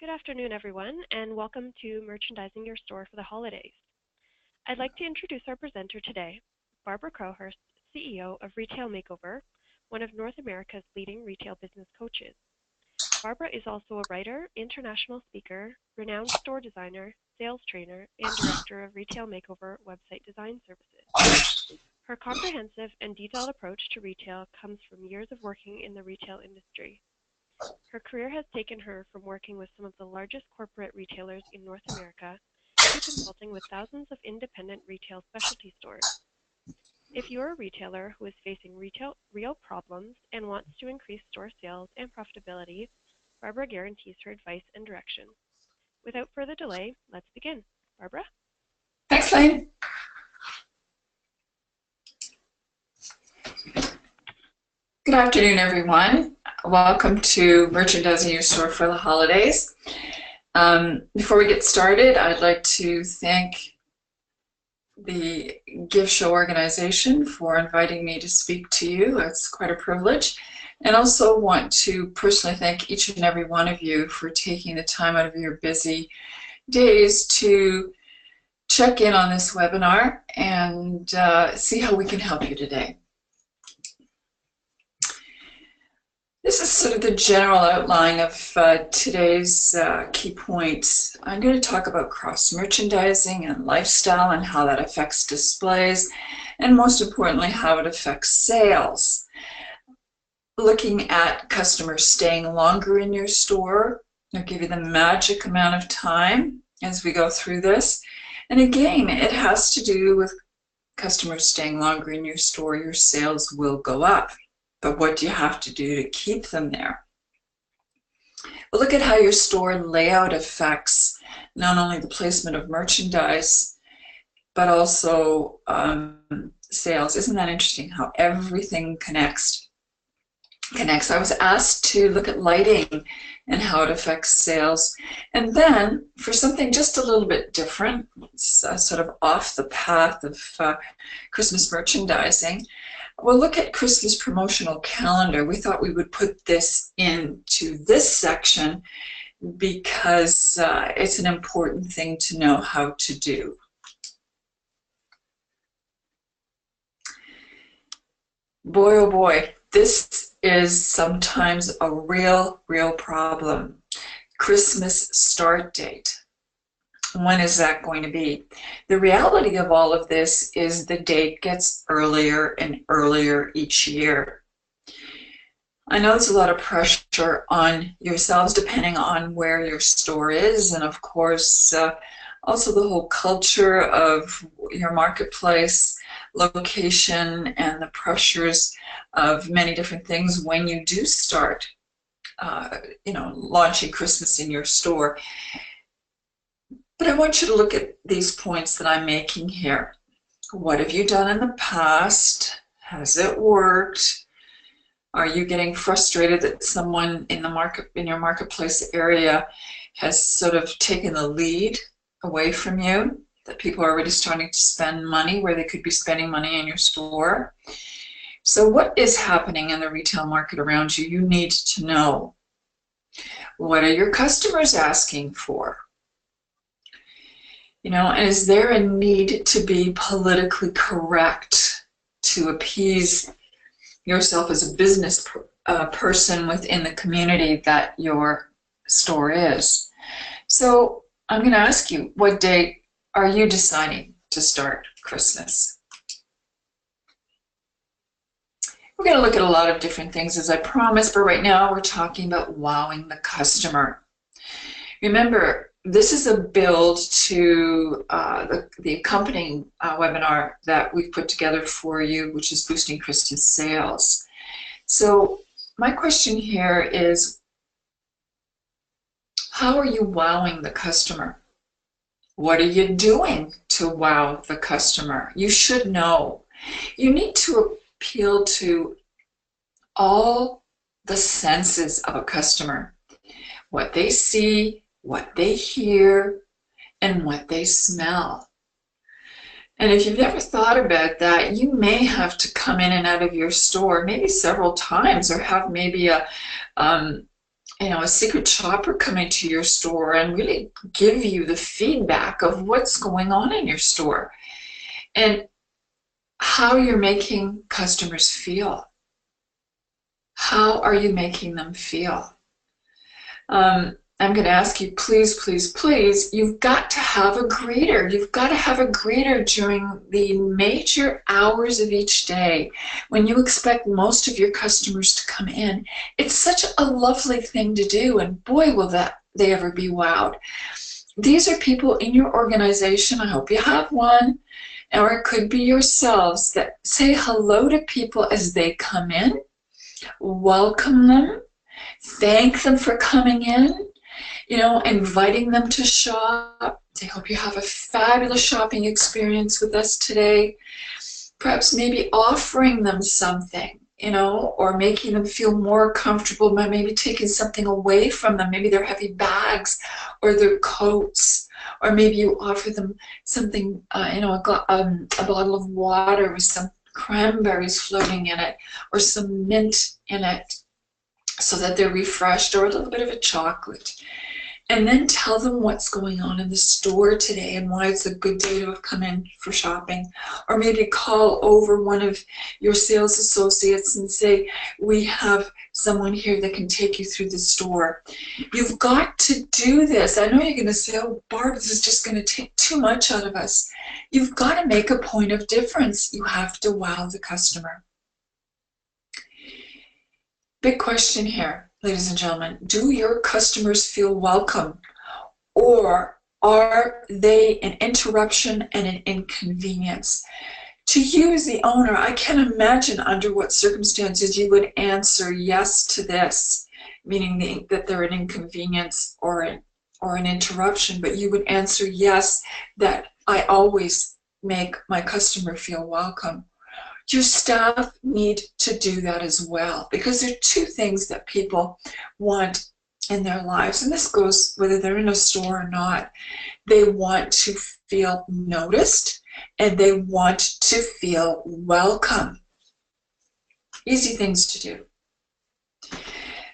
Good afternoon, everyone, and welcome to Merchandising Your Store for the Holidays. I'd like to introduce our presenter today, Barbara Crowhurst, CEO of Retail Makeover, one of North America's leading retail business coaches. Barbara is also a writer, international speaker, renowned store designer, sales trainer, and director of Retail Makeover website design services. Her comprehensive and detailed approach to retail comes from years of working in the retail industry. Her career has taken her from working with some of the largest corporate retailers in North America to consulting with thousands of independent retail specialty stores. If you're a retailer who is facing real problems and wants to increase store sales and profitability, Barbara guarantees her advice and direction. Without further delay, let's begin. Barbara? Thanks, Lane. Good afternoon, everyone. Welcome to Merchandising Your Store for the Holidays. Before we get started, I'd like to thank the gift show organization for inviting me to speak to you. It's quite a privilege. And also want to personally thank each and every one of you for taking the time out of your busy days to check in on this webinar and see how we can help you today. This is sort of the general outline of today's key points. I'm going to talk about cross-merchandising and lifestyle and how that affects displays, and most importantly, how it affects sales. Looking at customers staying longer in your store. I'll give you the magic amount of time as we go through this. And again, it has to do with customers staying longer in your store. Your sales will go up. But what do you have to do to keep them there? We'll look at how your store layout affects not only the placement of merchandise, but also sales. Isn't that interesting how everything connects? I was asked to look at lighting and how it affects sales. And then for something just a little bit different, it's sort of off the path of Christmas merchandising, we'll look at Christmas promotional calendar. We thought we would put this into this section because it's an important thing to know how to do. Boy, oh boy, this is sometimes a real problem. Christmas start date. When is that going to be? The reality of all of this is the date gets earlier and earlier each year. I know there's a lot of pressure on yourselves depending on where your store is, and of course also the whole culture of your marketplace, location, and the pressures of many different things when you do start launching Christmas in your store. But I want you to look at these points that I'm making here. What have you done in the past? Has it worked? Are you getting frustrated that someone in your marketplace area has sort of taken the lead away from you? That people are already starting to spend money where they could be spending money in your store? So what is happening in the retail market around you? You need to know. What are your customers asking for? Is there a need to be politically correct to appease yourself as a business person within the community that your store is? So I'm going to ask you, what date are you deciding to start Christmas? We're going to look at a lot of different things, as I promised, but right now we're talking about wowing the customer. Remember, this is a build to the accompanying webinar that we've put together for you, which is boosting Christmas sales. So my question here is, how are you wowing the customer? What are you doing to wow the customer? You should know. You need to appeal to all the senses of a customer. What they see, what they hear, and what they smell. And if you've never thought about that, you may have to come in and out of your store maybe several times, or have maybe a a secret shopper come into your store and really give you the feedback of what's going on in your store and how you're making customers feel. How are you making them feel? I'm going to ask you, please, please, please, you've got to have a greeter. You've got to have a greeter during the major hours of each day when you expect most of your customers to come in. It's such a lovely thing to do, and boy, will they ever be wowed. These are people in your organization, I hope you have one, or it could be yourselves, that say hello to people as they come in, welcome them, thank them for coming in, inviting them to shop. I hope you have a fabulous shopping experience with us today. Perhaps maybe offering them something, or making them feel more comfortable by maybe taking something away from them, maybe their heavy bags or their coats, or maybe you offer them something, a bottle of water with some cranberries floating in it or some mint in it so that they're refreshed, or a little bit of a chocolate. And then tell them what's going on in the store today and why it's a good day to have come in for shopping. Or maybe call over one of your sales associates and say, we have someone here that can take you through the store. You've got to do this. I know you're going to say, oh, Barb, this is just going to take too much out of us. You've got to make a point of difference. You have to wow the customer. Big question here, ladies and gentlemen. Do your customers feel welcome, or are they an interruption and an inconvenience? To you as the owner, I can't imagine under what circumstances you would answer yes to this, meaning that they're an inconvenience or an interruption, but you would answer yes, that I always make my customer feel welcome. Your staff need to do that as well, because there are two things that people want in their lives, and this goes whether they're in a store or not. They want to feel noticed, and they want to feel welcome. Easy things to do.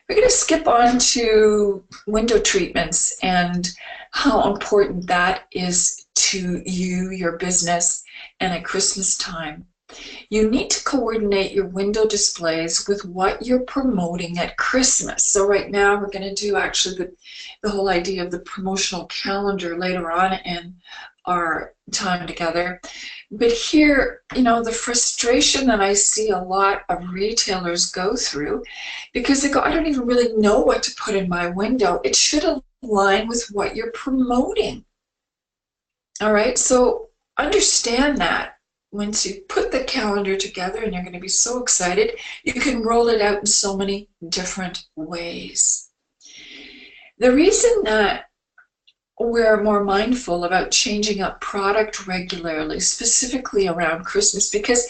We're going to skip on to window treatments and how important that is to you, your business, and at Christmas time. You need to coordinate your window displays with what you're promoting at Christmas. So right now we're going to do actually the whole idea of the promotional calendar later on in our time together. But here, the frustration that I see a lot of retailers go through, because they go, I don't even really know what to put in my window. It should align with what you're promoting. All right, so understand that. Once you put the calendar together, and you're going to be so excited, you can roll it out in so many different ways. The reason that we're more mindful about changing up product regularly, specifically around Christmas, because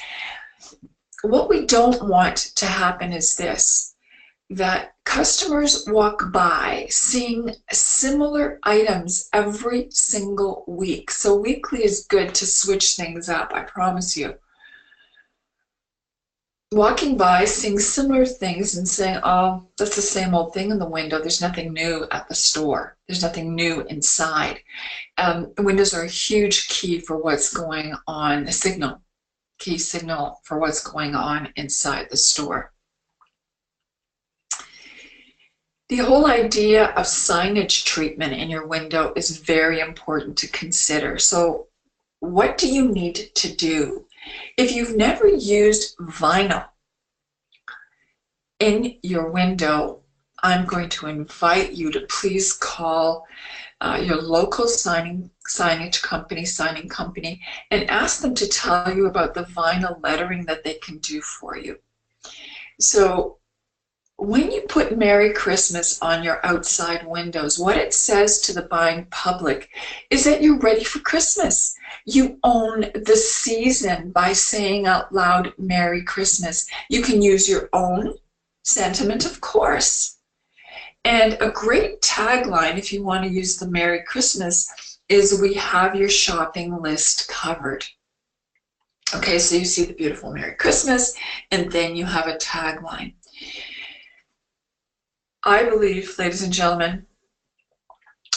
what we don't want to happen is this, that customers walk by seeing similar items every single week. So weekly is good to switch things up, I promise you. Walking by, seeing similar things and saying, oh, that's the same old thing in the window. There's nothing new at the store. There's nothing new inside. Windows are a huge key for what's going on, key signal for what's going on inside the store. The whole idea of signage treatment in your window is very important to consider. So what do you need to do? If you've never used vinyl in your window, I'm going to invite you to please call your local signing company, and ask them to tell you about the vinyl lettering that they can do for you. So when you put Merry Christmas on your outside windows, what it says to the buying public is that you're ready for Christmas. You own the season by saying out loud, Merry Christmas. You can use your own sentiment, of course. And a great tagline, if you want to use the Merry Christmas, is we have your shopping list covered. Okay, so you see the beautiful Merry Christmas, and then you have a tagline. I believe, ladies and gentlemen,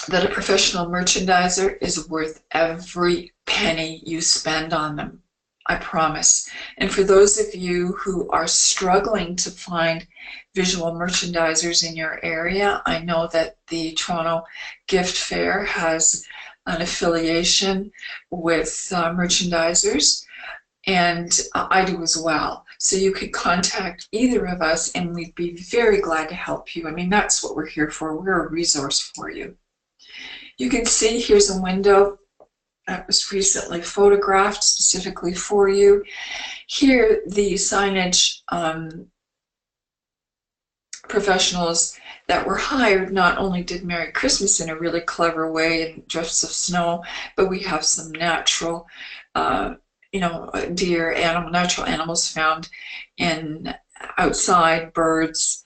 that a professional merchandiser is worth every penny you spend on them. I promise. And for those of you who are struggling to find visual merchandisers in your area, I know that the Toronto Gift Fair has an affiliation with merchandisers, and I do as well. So you could contact either of us and we'd be very glad to help you. I mean, that's what we're here for. We're a resource for you. You can see here's a window that was recently photographed specifically for you. Here, the signage professionals that were hired not only did Merry Christmas in a really clever way in drifts of snow, but we have some natural, deer, natural animals found in outside, birds.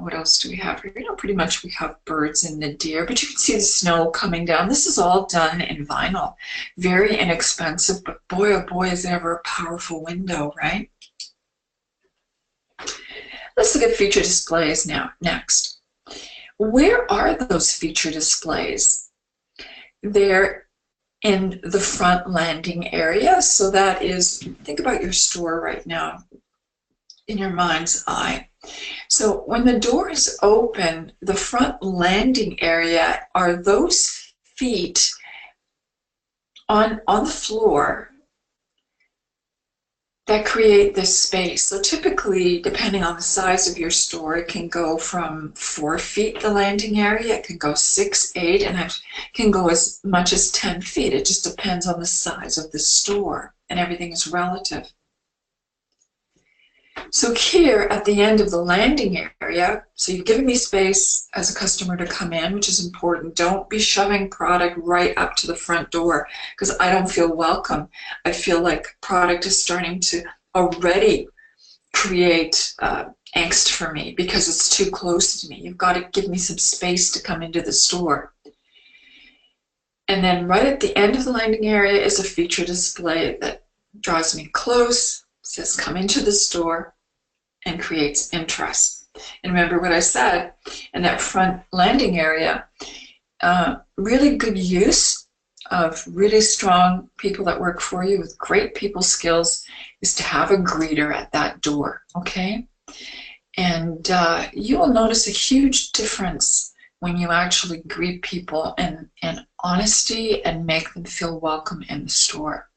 What else do we have here? Pretty much we have birds and the deer, but you can see the snow coming down. This is all done in vinyl. Very inexpensive, but boy, oh boy, is it ever a powerful window, right? Let's look at feature displays now. Next, where are those feature displays? They're in the front landing area. So that is, think about your store right now in your mind's eye. So when the door is open, the front landing area are those feet on the floor that create this space. So typically, depending on the size of your store, it can go from 4 feet, the landing area, it can go 6, 8, and it can go as much as 10 feet. It just depends on the size of the store, and everything is relative. So here at the end of the landing area, so you've given me space as a customer to come in, which is important. Don't be shoving product right up to the front door because I don't feel welcome. I feel like product is starting to already create angst for me because it's too close to me. You've got to give me some space to come into the store. And then right at the end of the landing area is a feature display that draws me close, says come into the store, and creates interest. And remember what I said, in that front landing area, really good use of really strong people that work for you with great people skills is to have a greeter at that door, okay? And you will notice a huge difference when you actually greet people in honesty and make them feel welcome in the store.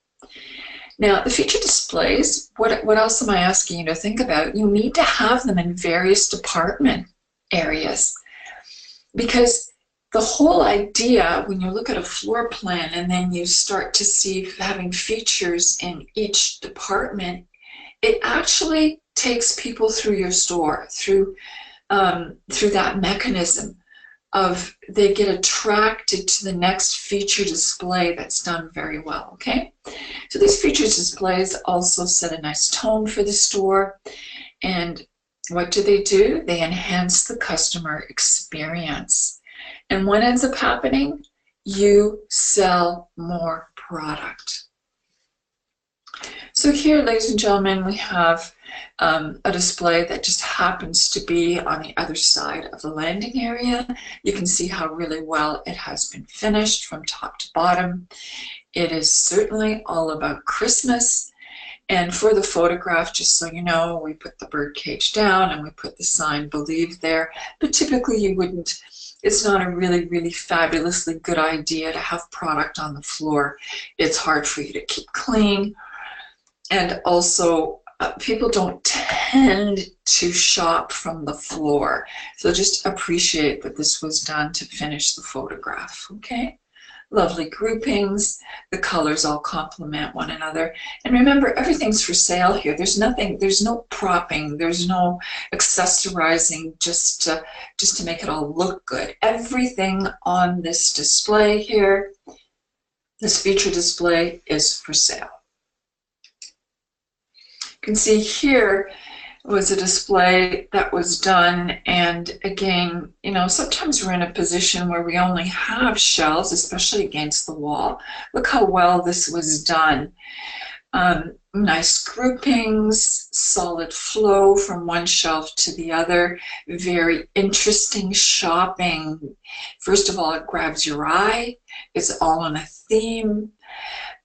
Now, the feature displays, what else am I asking you to think about? You need to have them in various department areas because the whole idea when you look at a floor plan and then you start to see having features in each department, it actually takes people through your store, through that mechanism of they get attracted to the next feature display that's done very well, okay? So these feature displays also set a nice tone for the store. And what do? They enhance the customer experience. And what ends up happening? You sell more product. So here, ladies and gentlemen, we have a display that just happens to be on the other side of the landing area. You can see how really well it has been finished from top to bottom. It is certainly all about Christmas. And for the photograph, just so you know, we put the bird cage down and we put the sign "Believe" there. But typically you wouldn't, it's not a really, really fabulously good idea to have product on the floor. It's hard for you to keep clean. And also, people don't tend to shop from the floor. So just appreciate that this was done to finish the photograph, okay? Lovely groupings. The colors all complement one another. And remember, everything's for sale here. There's nothing, there's no propping, there's no accessorizing just to make it all look good. Everything on this display here, this feature display, is for sale. You can see here was a display that was done, and again, you know, sometimes we're in a position where we only have shelves, especially against the wall. Look how well this was done. Nice groupings, solid flow from one shelf to the other, very interesting shopping. First of all, it grabs your eye. It's all on a theme.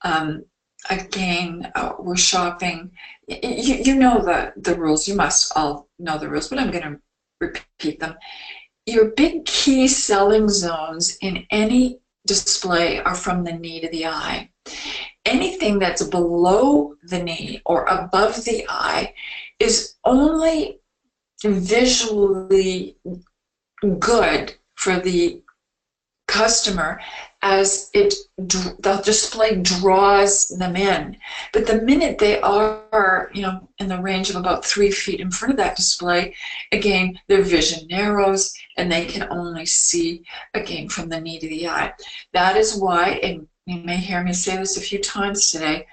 Um, again, we're shopping. You know the rules. You must all know the rules, but I'm going to repeat them. Your big key selling zones in any display are from the knee to the eye. Anything that's below the knee or above the eye is only visually good for the customer as the display draws them in. But the minute they are, in the range of about 3 feet in front of that display, again, their vision narrows and they can only see, again, from the knee to the eye. That is why, and you may hear me say this a few times today,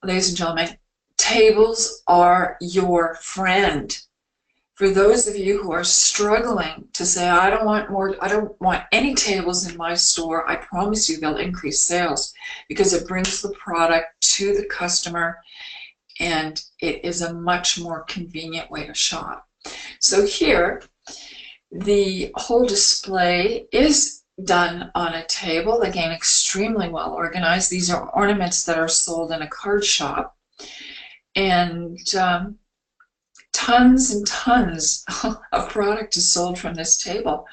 ladies and gentlemen, tables are your friend. For those of you who are struggling to say, I don't want any tables in my store, I promise you they'll increase sales because it brings the product to the customer and it is a much more convenient way to shop. So here, the whole display is done on a table, again, extremely well organized. These are ornaments that are sold in a card shop. And tons and tons of product is sold from this table.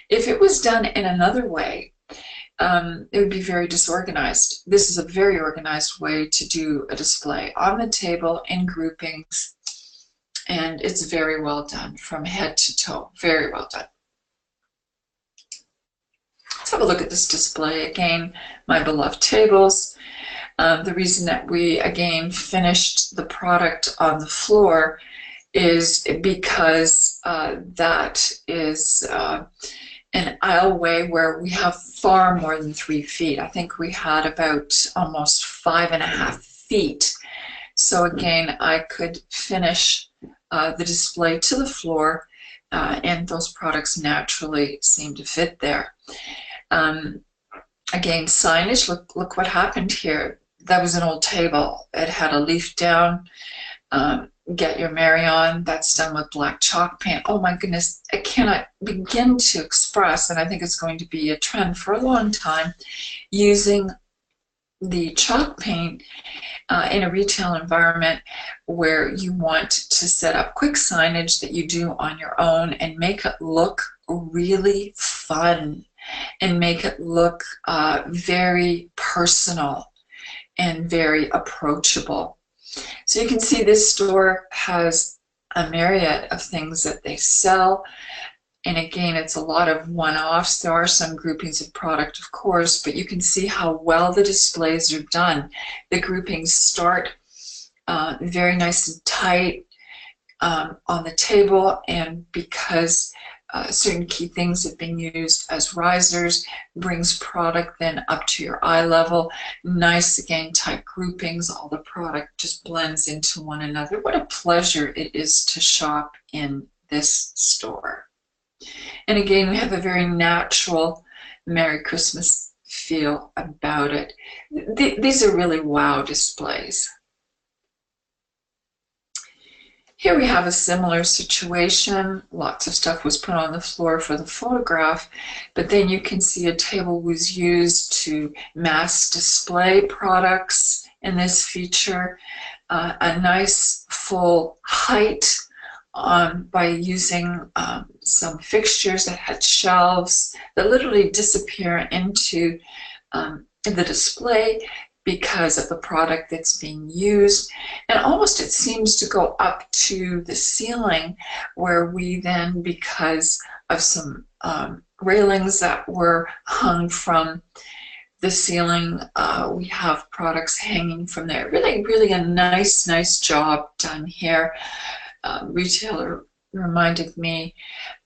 If it was done in another way, it would be very disorganized. This is a very organized way to do a display on the table in groupings, and it's very well done from head to toe. Very well done. Let's have a look at this display again. My beloved tables. The reason that we again finished the product on the floor is because that is an aisleway where we have far more than 3 feet. I think we had about almost 5.5 feet. So again, I could finish the display to the floor and those products naturally seem to fit there. Again, signage, look what happened here. That was an old table. It had a leaf down. Get your Mary on, that's done with black chalk paint. Oh my goodness, I cannot begin to express, and I think it's going to be a trend for a long time, using the chalk paint in a retail environment where you want to set up quick signage that you do on your own and make it look really fun and make it look very personal and very approachable. So you can see this store has a myriad of things that they sell. And again, it's a lot of one-offs. There are some groupings of product, of course, but you can see how well the displays are done. The groupings start very nice and tight on the table, and because certain key things have been used as risers, brings product then up to your eye level. Nice, again, tight groupings. All the product just blends into one another. What a pleasure it is to shop in this store. And again, we have a very natural Merry Christmas feel about it. These are really wow displays. Here we have a similar situation. Lots of stuff was put on the floor for the photograph, but then you can see a table was used to mass display products in this feature. A nice full height by using some fixtures that had shelves that literally disappear into the display because of the product that's being used. And almost it seems to go up to the ceiling, where we then, because of some railings that were hung from the ceiling, we have products hanging from there. Really, really a nice job done here. Retailer reminded me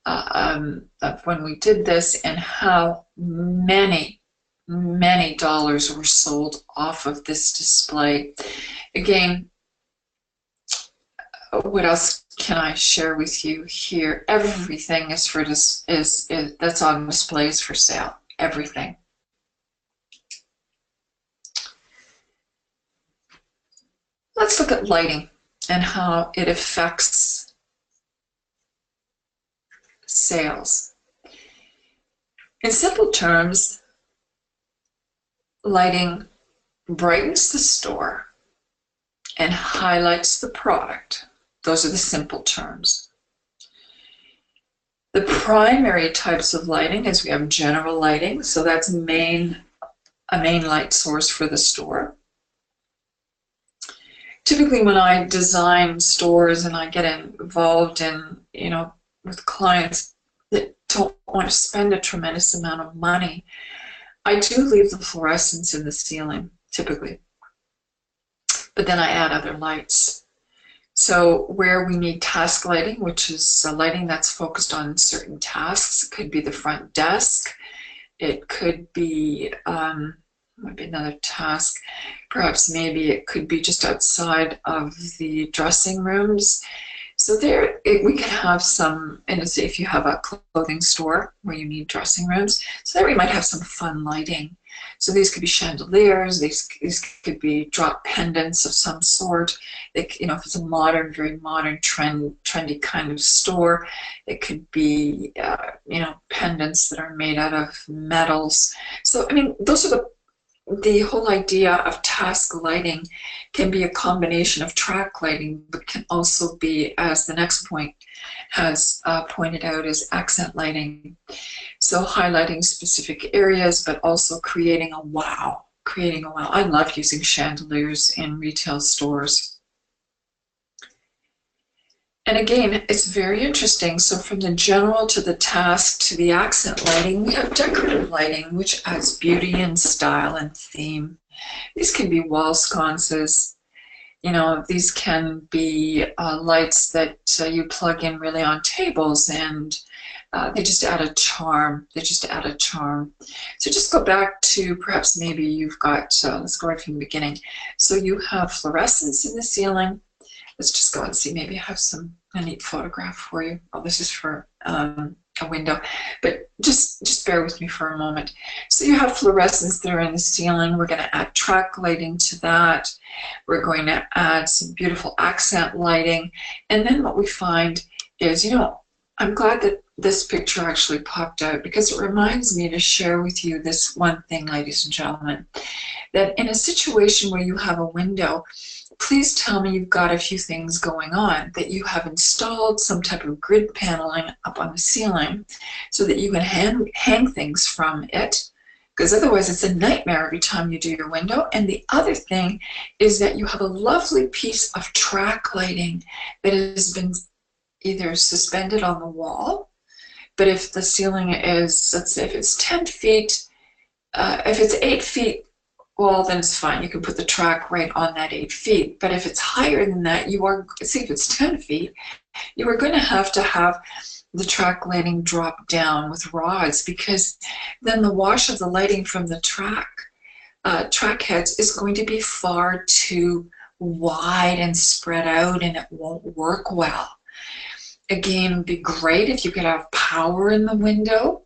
of when we did this and how many dollars were sold off of this display. Again, what else can I share with you here? Everything is for this is that's on display is for sale. Everything. let's look at lighting and how it affects sales. In simple terms, lighting brightens the store and highlights the product. Those are the simple terms. The primary types of lighting is we have general lighting, so that's a main light source for the store. Typically when I design stores and I get involved in, with clients that don't want to spend a tremendous amount of money, I do leave the fluorescence in the ceiling, typically. But then I add other lights. So where we need task lighting, which is lighting that's focused on certain tasks, it could be the front desk, it could be might be another task. Perhaps maybe it could be just outside of the dressing rooms. So we can have some, and say if you have a clothing store where you need dressing rooms, so there we might have some fun lighting. So these could be chandeliers, these could be drop pendants of some sort. If it's a modern, very modern, trendy kind of store, it could be, pendants that are made out of metals. So, those are the whole idea of task lighting can be a combination of track lighting, but can also be, as the next point has pointed out, is accent lighting. So highlighting specific areas, but also creating a wow. I love using chandeliers in retail stores. And again, it's very interesting. So from the general to the task to the accent lighting, we have decorative lighting, which adds beauty and style and theme. These can be wall sconces. These can be lights that you plug in really on tables, and they just add a charm. So just go back to perhaps maybe you've got, let's go right from the beginning. So you have fluorescence in the ceiling. Let's just go and see. Maybe I have a neat photograph for you. Oh, this is for a window, but just bear with me for a moment. So you have fluorescence there in the ceiling. We're going to add track lighting to that. We're going to add some beautiful accent lighting. And then what we find is, I'm glad that this picture actually popped out, because it reminds me to share with you this one thing, ladies and gentlemen, that in a situation where you have a window, please tell me you've got a few things going on, that you have installed some type of grid paneling up on the ceiling so that you can hang things from it, because otherwise it's a nightmare every time you do your window. And the other thing is that you have a lovely piece of track lighting that has been either suspended on the wall, but if the ceiling is, let's say if it's 10 feet, if it's 8 feet, well, then it's fine. You can put the track right on that 8 feet. But if it's higher than that, see, if it's 10 feet, you are going to have the track lighting drop down with rods, because then the wash of the lighting from the track heads is going to be far too wide and spread out, and it won't work well. Again, it would be great if you could have power in the window,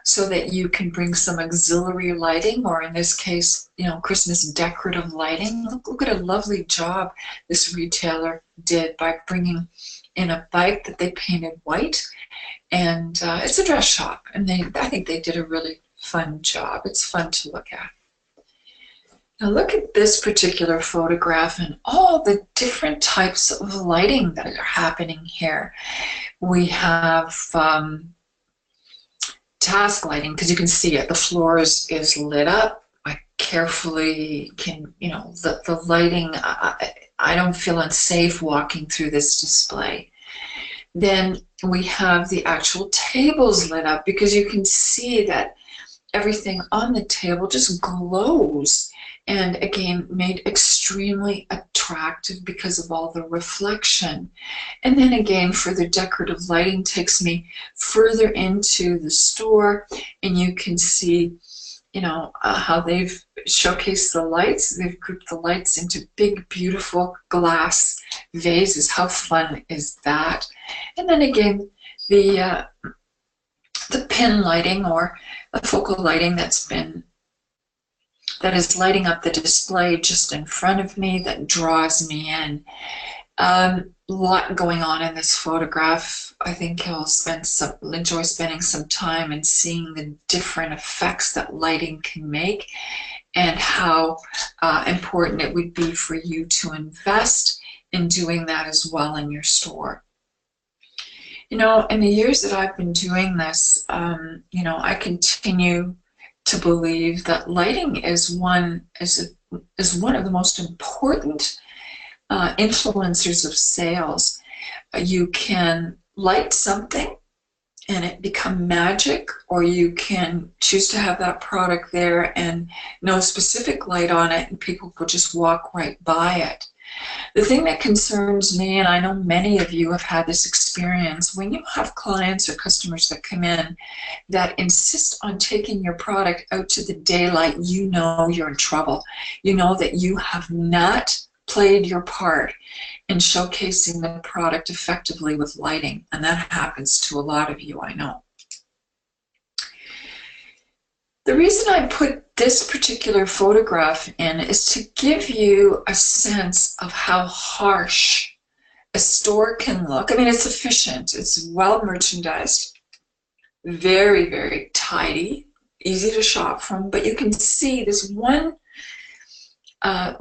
so that you can bring some auxiliary lighting, or in this case, Christmas decorative lighting. Look at a lovely job this retailer did by bringing in a bike that they painted white, and it's a dress shop, and I think they did a really fun job. It's fun to look at. Now look at this particular photograph and all the different types of lighting that are happening here. We have task lighting, because you can see it. The floor is lit up. I carefully can, the lighting, I don't feel unsafe walking through this display. Then we have the actual tables lit up, because you can see that everything on the table just glows, and again made extremely attractive because of all the reflection. And then again, further decorative lighting takes me further into the store, and you can see how they've showcased the lights. They've grouped the lights into big, beautiful glass vases. How fun is that? And then again, the pin lighting, or the focal lighting that's been that is lighting up the display just in front of me that draws me in. A lot going on in this photograph. I think you'll enjoy spending some time and seeing the different effects that lighting can make, and how important it would be for you to invest in doing that as well in your store. You know, in the years that I've been doing this, I continue to believe that lighting is one of the most important influencers of sales. You can light something and it become magic, or you can choose to have that product there and no specific light on it and people will just walk right by it. The thing that concerns me, and I know many of you have had this experience, when you have clients or customers that come in that insist on taking your product out to the daylight, you know you're in trouble. You know that you have not played your part in showcasing the product effectively with lighting, and that happens to a lot of you, I know. The reason I put this particular photograph in is to give you a sense of how harsh a store can look. I mean, it's efficient, it's well merchandised, very, very tidy, easy to shop from, but you can see this one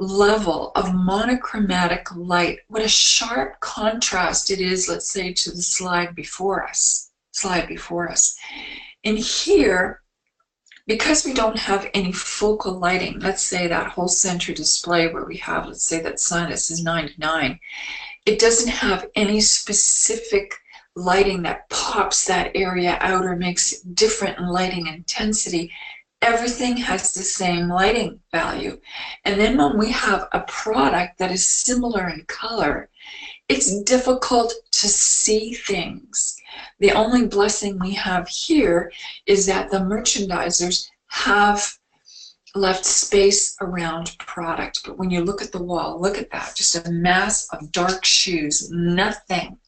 level of monochromatic light. What a sharp contrast it is, let's say, to the slide before us. And here, because we don't have any focal lighting, let's say that whole center display where we have, let's say that sinus is 99, it doesn't have any specific lighting that pops that area out or makes it different in lighting intensity. Everything has the same lighting value. And then when we have a product that is similar in color, it's difficult to see things. The only blessing we have here is that the merchandisers have left space around product. But when you look at the wall, look at that, just a mass of dark shoes, nothing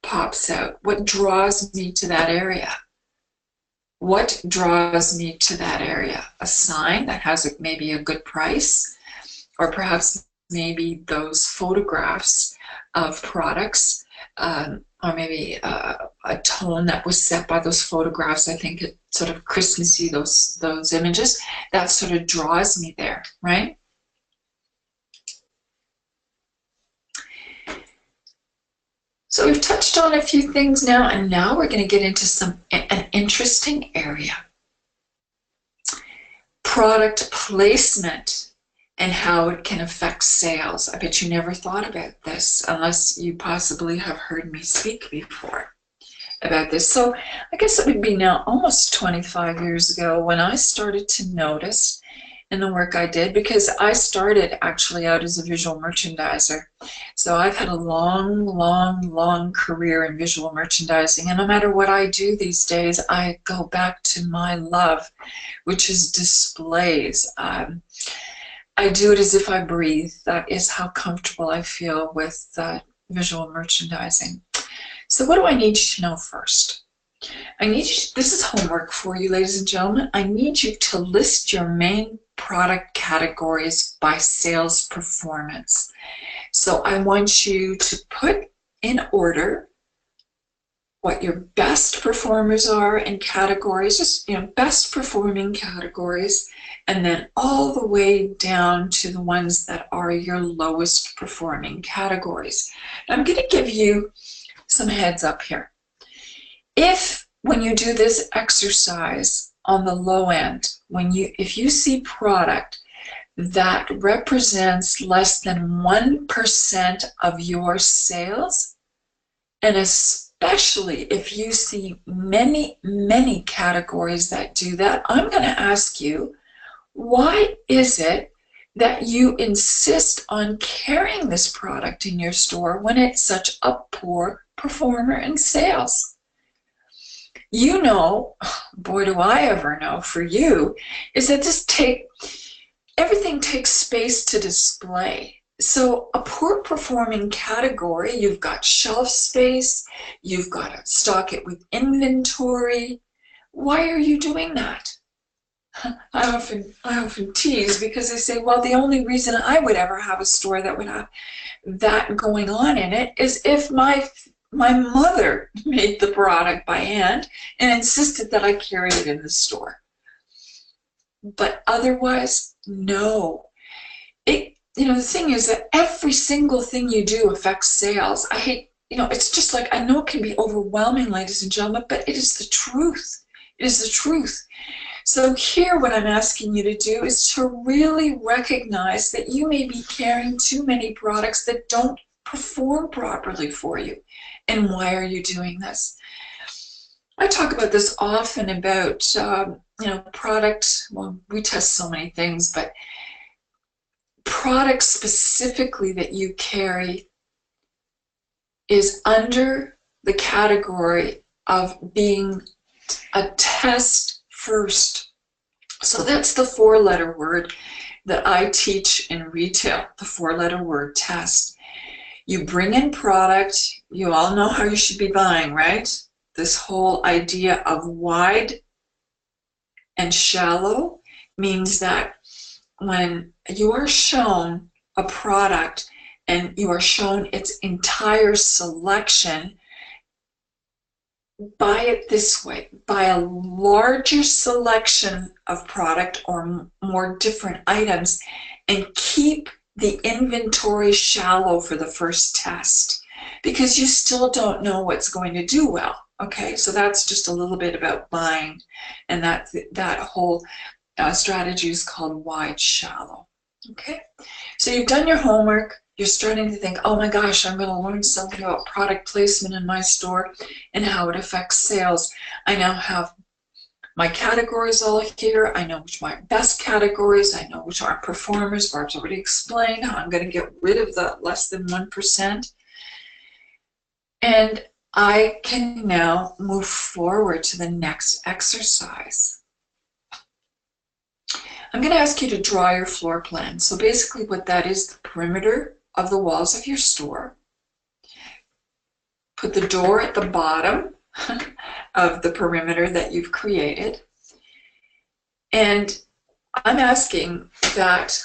pops out. What draws me to that area? What draws me to that area? A sign that has maybe a good price, or perhaps maybe those photographs of products, or maybe a tone that was set by those photographs. I think it sort of Christmassy, those images, that sort of draws me there, right? So we've touched on a few things now, and now we're going to get into an interesting area. Product placement and how it can affect sales. I bet you never thought about this unless you possibly have heard me speak before about this. So I guess it would be now almost 25 years ago when I started to notice in the work I did, because I started actually out as a visual merchandiser. So I've had a long career in visual merchandising, and no matter what I do these days, I go back to my love, which is displays. I do it as if I breathe. That is how comfortable I feel with visual merchandising. So what do I need you to know first? This is homework for you, ladies and gentlemen. I need you to list your main product categories by sales performance. So I want you to put in order what your best performers are in categories, just best performing categories, and then all the way down to the ones that are your lowest performing categories. I'm going to give you some heads up here. If when you do this exercise on the low end, if you see product that represents less than 1% of your sales, and especially if you see many categories that do that, I'm going to ask you, why is it that you insist on carrying this product in your store when it's such a poor performer in sales? You know, boy, do I ever know for you, is that everything takes space to display. So a poor performing category, you've got shelf space, you've got to stock it with inventory. Why are you doing that? I often tease because they say, well, the only reason I would ever have a store that would have that going on in it is if my mother made the product by hand and insisted that I carry it in the store. But otherwise, no. The thing is that every single thing you do affects sales. I hate, it's just like, I know it can be overwhelming, ladies and gentlemen, but it is the truth. It is the truth. So here, what I'm asking you to do is to really recognize that you may be carrying too many products that don't perform properly for you. And why are you doing this? I talk about this often about, product. Well, we test so many things, but product specifically that you carry is under the category of being a test first. So that's the 4-letter word that I teach in retail, the 4-letter word test. You bring in product, you all know how you should be buying, right? This whole idea of wide and shallow means that when you are shown a product and you are shown its entire selection, buy it this way. Buy a larger selection of product or more different items and keep the inventory shallow for the first test because you still don't know what's going to do well. Okay, so that's just a little bit about buying, and that whole strategy is called wide shallow. Okay, so you've done your homework. You're starting to think, oh my gosh, I'm going to learn something about product placement in my store and how it affects sales. I now have my categories all here. I know which are my best categories. I know which aren't performers. Barb's already explained how I'm going to get rid of the less than 1%. And I can now move forward to the next exercise. I'm going to ask you to draw your floor plan. So basically what that is, the perimeter of the walls of your store. Put the door at the bottom of the perimeter that you've created. And I'm asking that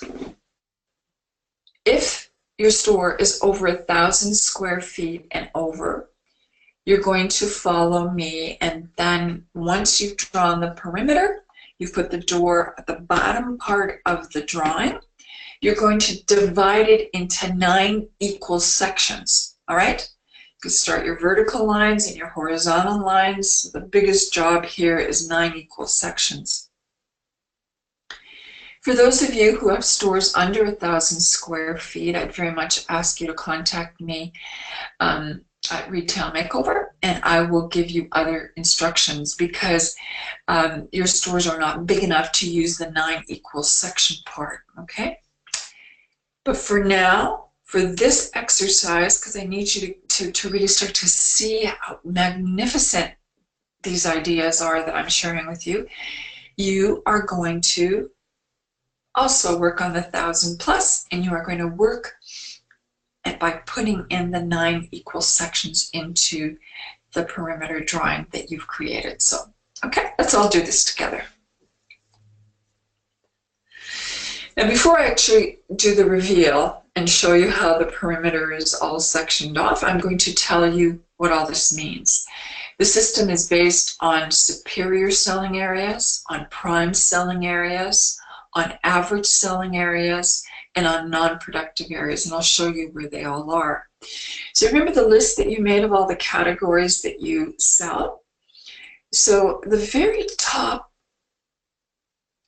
if your store is over 1,000 square feet and over, you're going to follow me, and then once you've drawn the perimeter, you've put the door at the bottom part of the drawing, you're going to divide it into 9 equal sections, all right? You can start your vertical lines and your horizontal lines. The biggest job here is 9 equal sections. For those of you who have stores under 1,000 square feet, I'd very much ask you to contact me at Retail Makeover, and I will give you other instructions because your stores are not big enough to use the 9 equal section part, okay? But for now, for this exercise, because I need you to really start to see how magnificent these ideas are that I'm sharing with you, you are going to also work on the 1,000 plus, and you are going to work by putting in the 9 equal sections into the perimeter drawing that you've created. So, okay, let's all do this together. Now, before I actually do the reveal and show you how the perimeter is all sectioned off, I'm going to tell you what all this means. The system is based on superior selling areas, on prime selling areas, on average selling areas, and on non-productive areas, and I'll show you where they all are. So remember the list that you made of all the categories that you sell? So the very top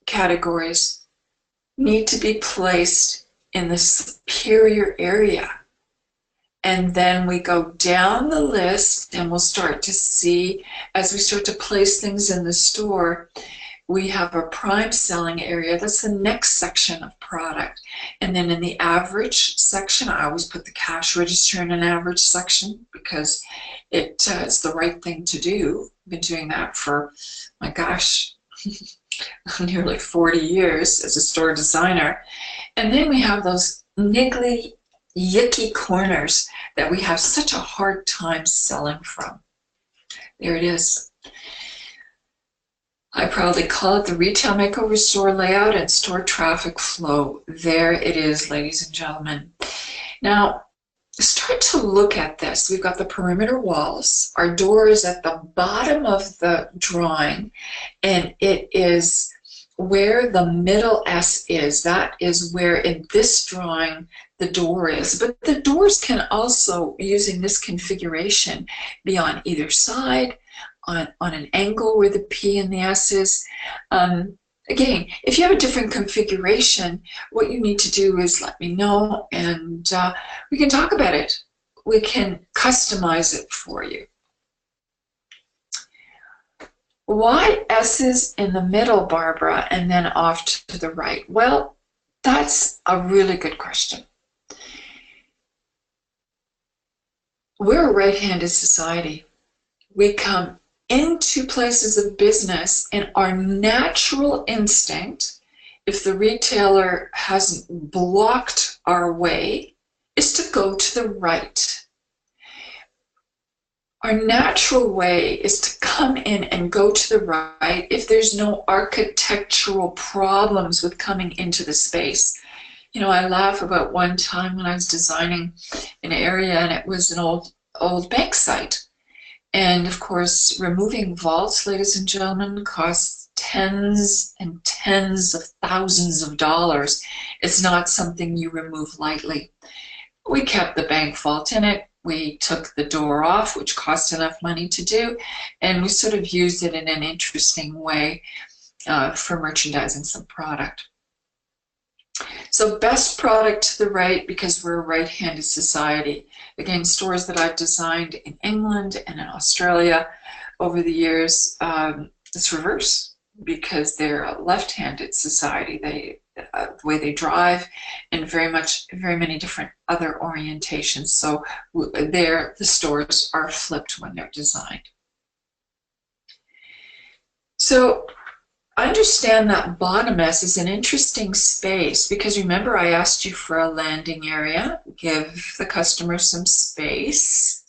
categories need to be placed in the superior area. And then we go down the list and we'll start to see, as we start to place things in the store, we have a prime selling area. That's the next section of product. And then in the average section, I always put the cash register in an average section because it's the right thing to do. I've been doing that for, my gosh, nearly 40 years as a store designer. And then we have those niggly, yucky corners that we have such a hard time selling from. There it is. I proudly call it the Retail Makeover store layout and store traffic flow. There it is, ladies and gentlemen. Now, start to look at this. We've got the perimeter walls. Our door is at the bottom of the drawing, and it is where the middle S is. That is where in this drawing the door is. But the doors can also, using this configuration, be on either side, on an angle where the P and the S is. Again, if you have a different configuration, what you need to do is let me know, and we can talk about it. We can customize it for you. Why S's in the middle, Barbara, and then off to the right? Well, that's a really good question. We're a right-handed society. We come into places of business, and our natural instinct, if the retailer hasn't blocked our way, is to go to the right. Our natural way is to come in and go to the right if there's no architectural problems with coming into the space. You know, I laugh about one time when I was designing an area, and it was an old bank site. And of course, removing vaults, ladies and gentlemen, costs tens and tens of thousands of dollars. It's not something you remove lightly. We kept the bank vault in it. We took the door off, which cost enough money to do, and we sort of used it in an interesting way for merchandising some product. So best product to the right, because we're a right-handed society. Again, stores that I've designed in England and in Australia over the years, it's reverse, because they're a left-handed society. The way they drive, and very many different other orientations. So the stores are flipped when they're designed. So I understand that bottom S is an interesting space, because remember I asked you for a landing area, give the customer some space.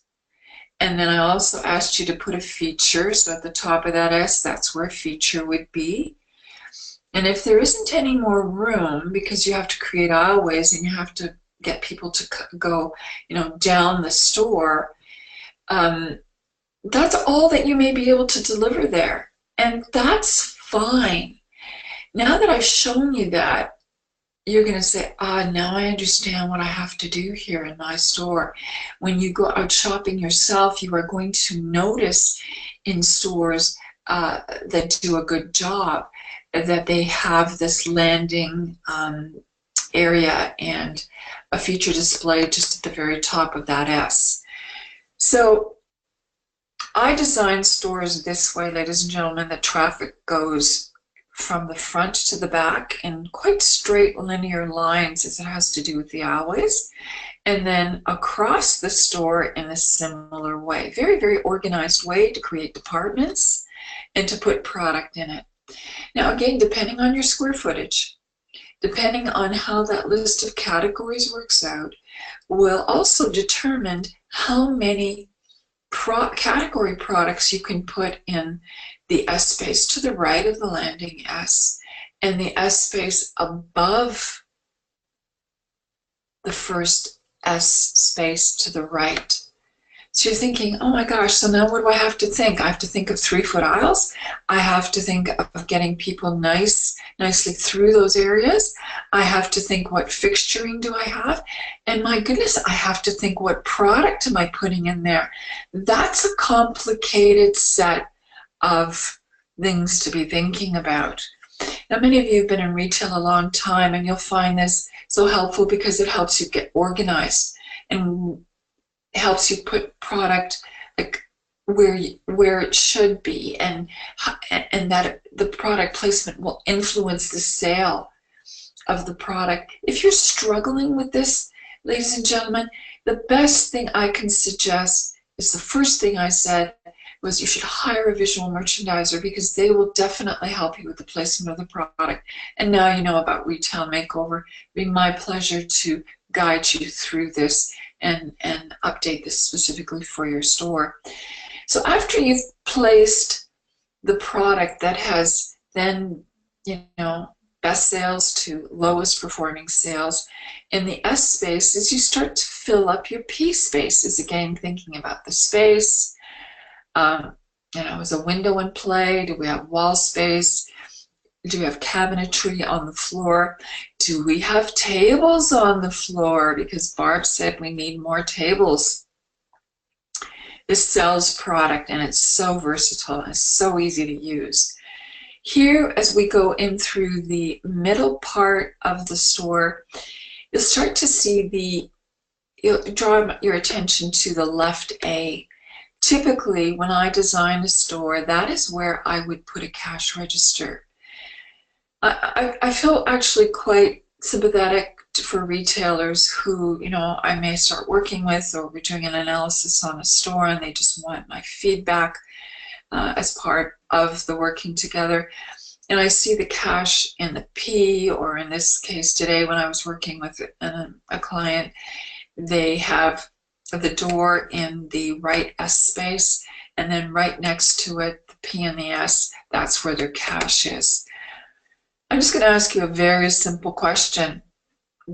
And then I also asked you to put a feature. So at the top of that S, that's where a feature would be. And if there isn't any more room, because you have to create aisleways and you have to get people to go, down the store, that's all that you may be able to deliver there. And that's fine. Now that I've shown you that, you're going to say, now I understand what I have to do here in my store. When you go out shopping yourself, you are going to notice in stores that do a good job that they have this landing area and a feature display just at the very top of that S. So I design stores this way, ladies and gentlemen, that traffic goes from the front to the back in quite straight linear lines, as it has to do with the aisleways, and then across the store in a similar way. Very, very organized way to create departments and to put product in it. Now again, depending on your square footage, depending on how that list of categories works out, will also determine how many category products you can put in the S space to the right of the landing S, and the S space above the first S space to the right. So you're thinking, oh my gosh, so now what do I have to think? I have to think of 3-foot aisles. I have to think of getting people nicely through those areas. I have to think, what fixturing do I have? And my goodness, I have to think, what product am I putting in there? That's a complicated set of things to be thinking about. Now, many of you have been in retail a long time, and you'll find this so helpful because it helps you get organized and helps you put product like where it should be, and that the product placement will influence the sale of the product. If you're struggling with this, ladies and gentlemen, the best thing I can suggest is the first thing I said was you should hire a visual merchandiser, because they will definitely help you with the placement of the product. And now you know about Retail Makeover. It'd be my pleasure to guide you through this and update this specifically for your store. So after you've placed the product that has then, you know, best sales to lowest performing sales. In the S space, as you start to fill up your P spaces, again, thinking about the space. You know, is a window in play? Do we have wall space? Do we have cabinetry on the floor? Do we have tables on the floor? Because Barb said we need more tables. This sells product and it's so versatile and it's so easy to use. Here, as we go in through the middle part of the store, you'll start to see you'll draw your attention to the left A. Typically, when I design a store, that is where I would put a cash register. I feel actually quite sympathetic for retailers who, you know, I may start working with, or we're doing an analysis on a store and they just want my feedback as part of the working together. And I see the cash in the P, or in this case today when I was working with a client, they have the door in the right S space, and then right next to it, the P and the S, that's where their cash is. I'm just going to ask you a very simple question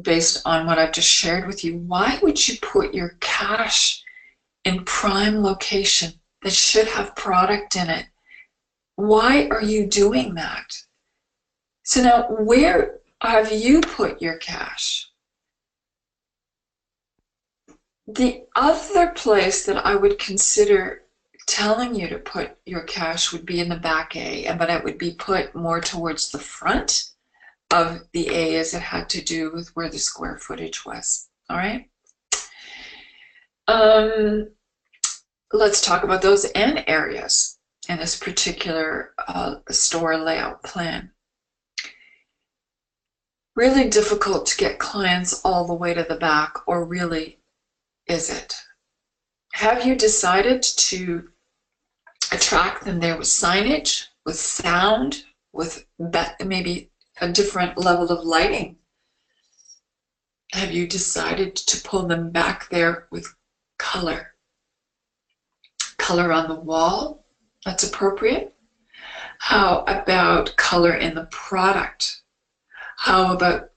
based on what I've just shared with you. Why would you put your cash in prime location that should have product in it? Why are you doing that? So now, where have you put your cash? The other place that I would consider telling you to put your cash would be in the back A, but it would be put more towards the front of the A, as it had to do with where the square footage was. All right. Let's talk about those N areas in this particular store layout plan. Really difficult to get clients all the way to the back, or really is it? Have you decided to attract them there with signage, with sound, with maybe a different level of lighting? Have you decided to pull them back there with color? Color on the wall, that's appropriate. How about color in the product? How about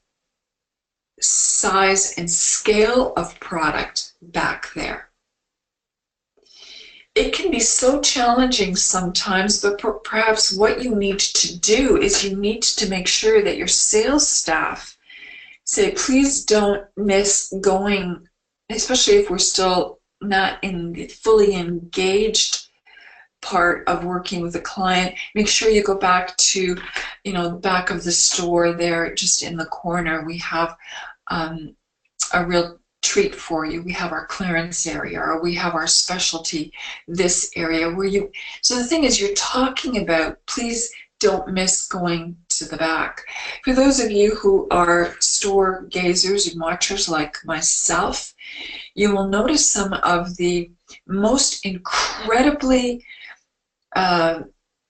size and scale of product back there? It can be so challenging sometimes, but perhaps what you need to do is you need to make sure that your sales staff say, please don't miss going, especially if we're still not in the fully engaged part of working with a client. Make sure you go back to, you know, the back of the store there, just in the corner. We have a real treat for you. We have our clearance area, or we have our specialty, this area where you, so the thing is, you're talking about, please don't miss going to the back. For those of you who are store gazers and watchers like myself, you will notice some of the most incredibly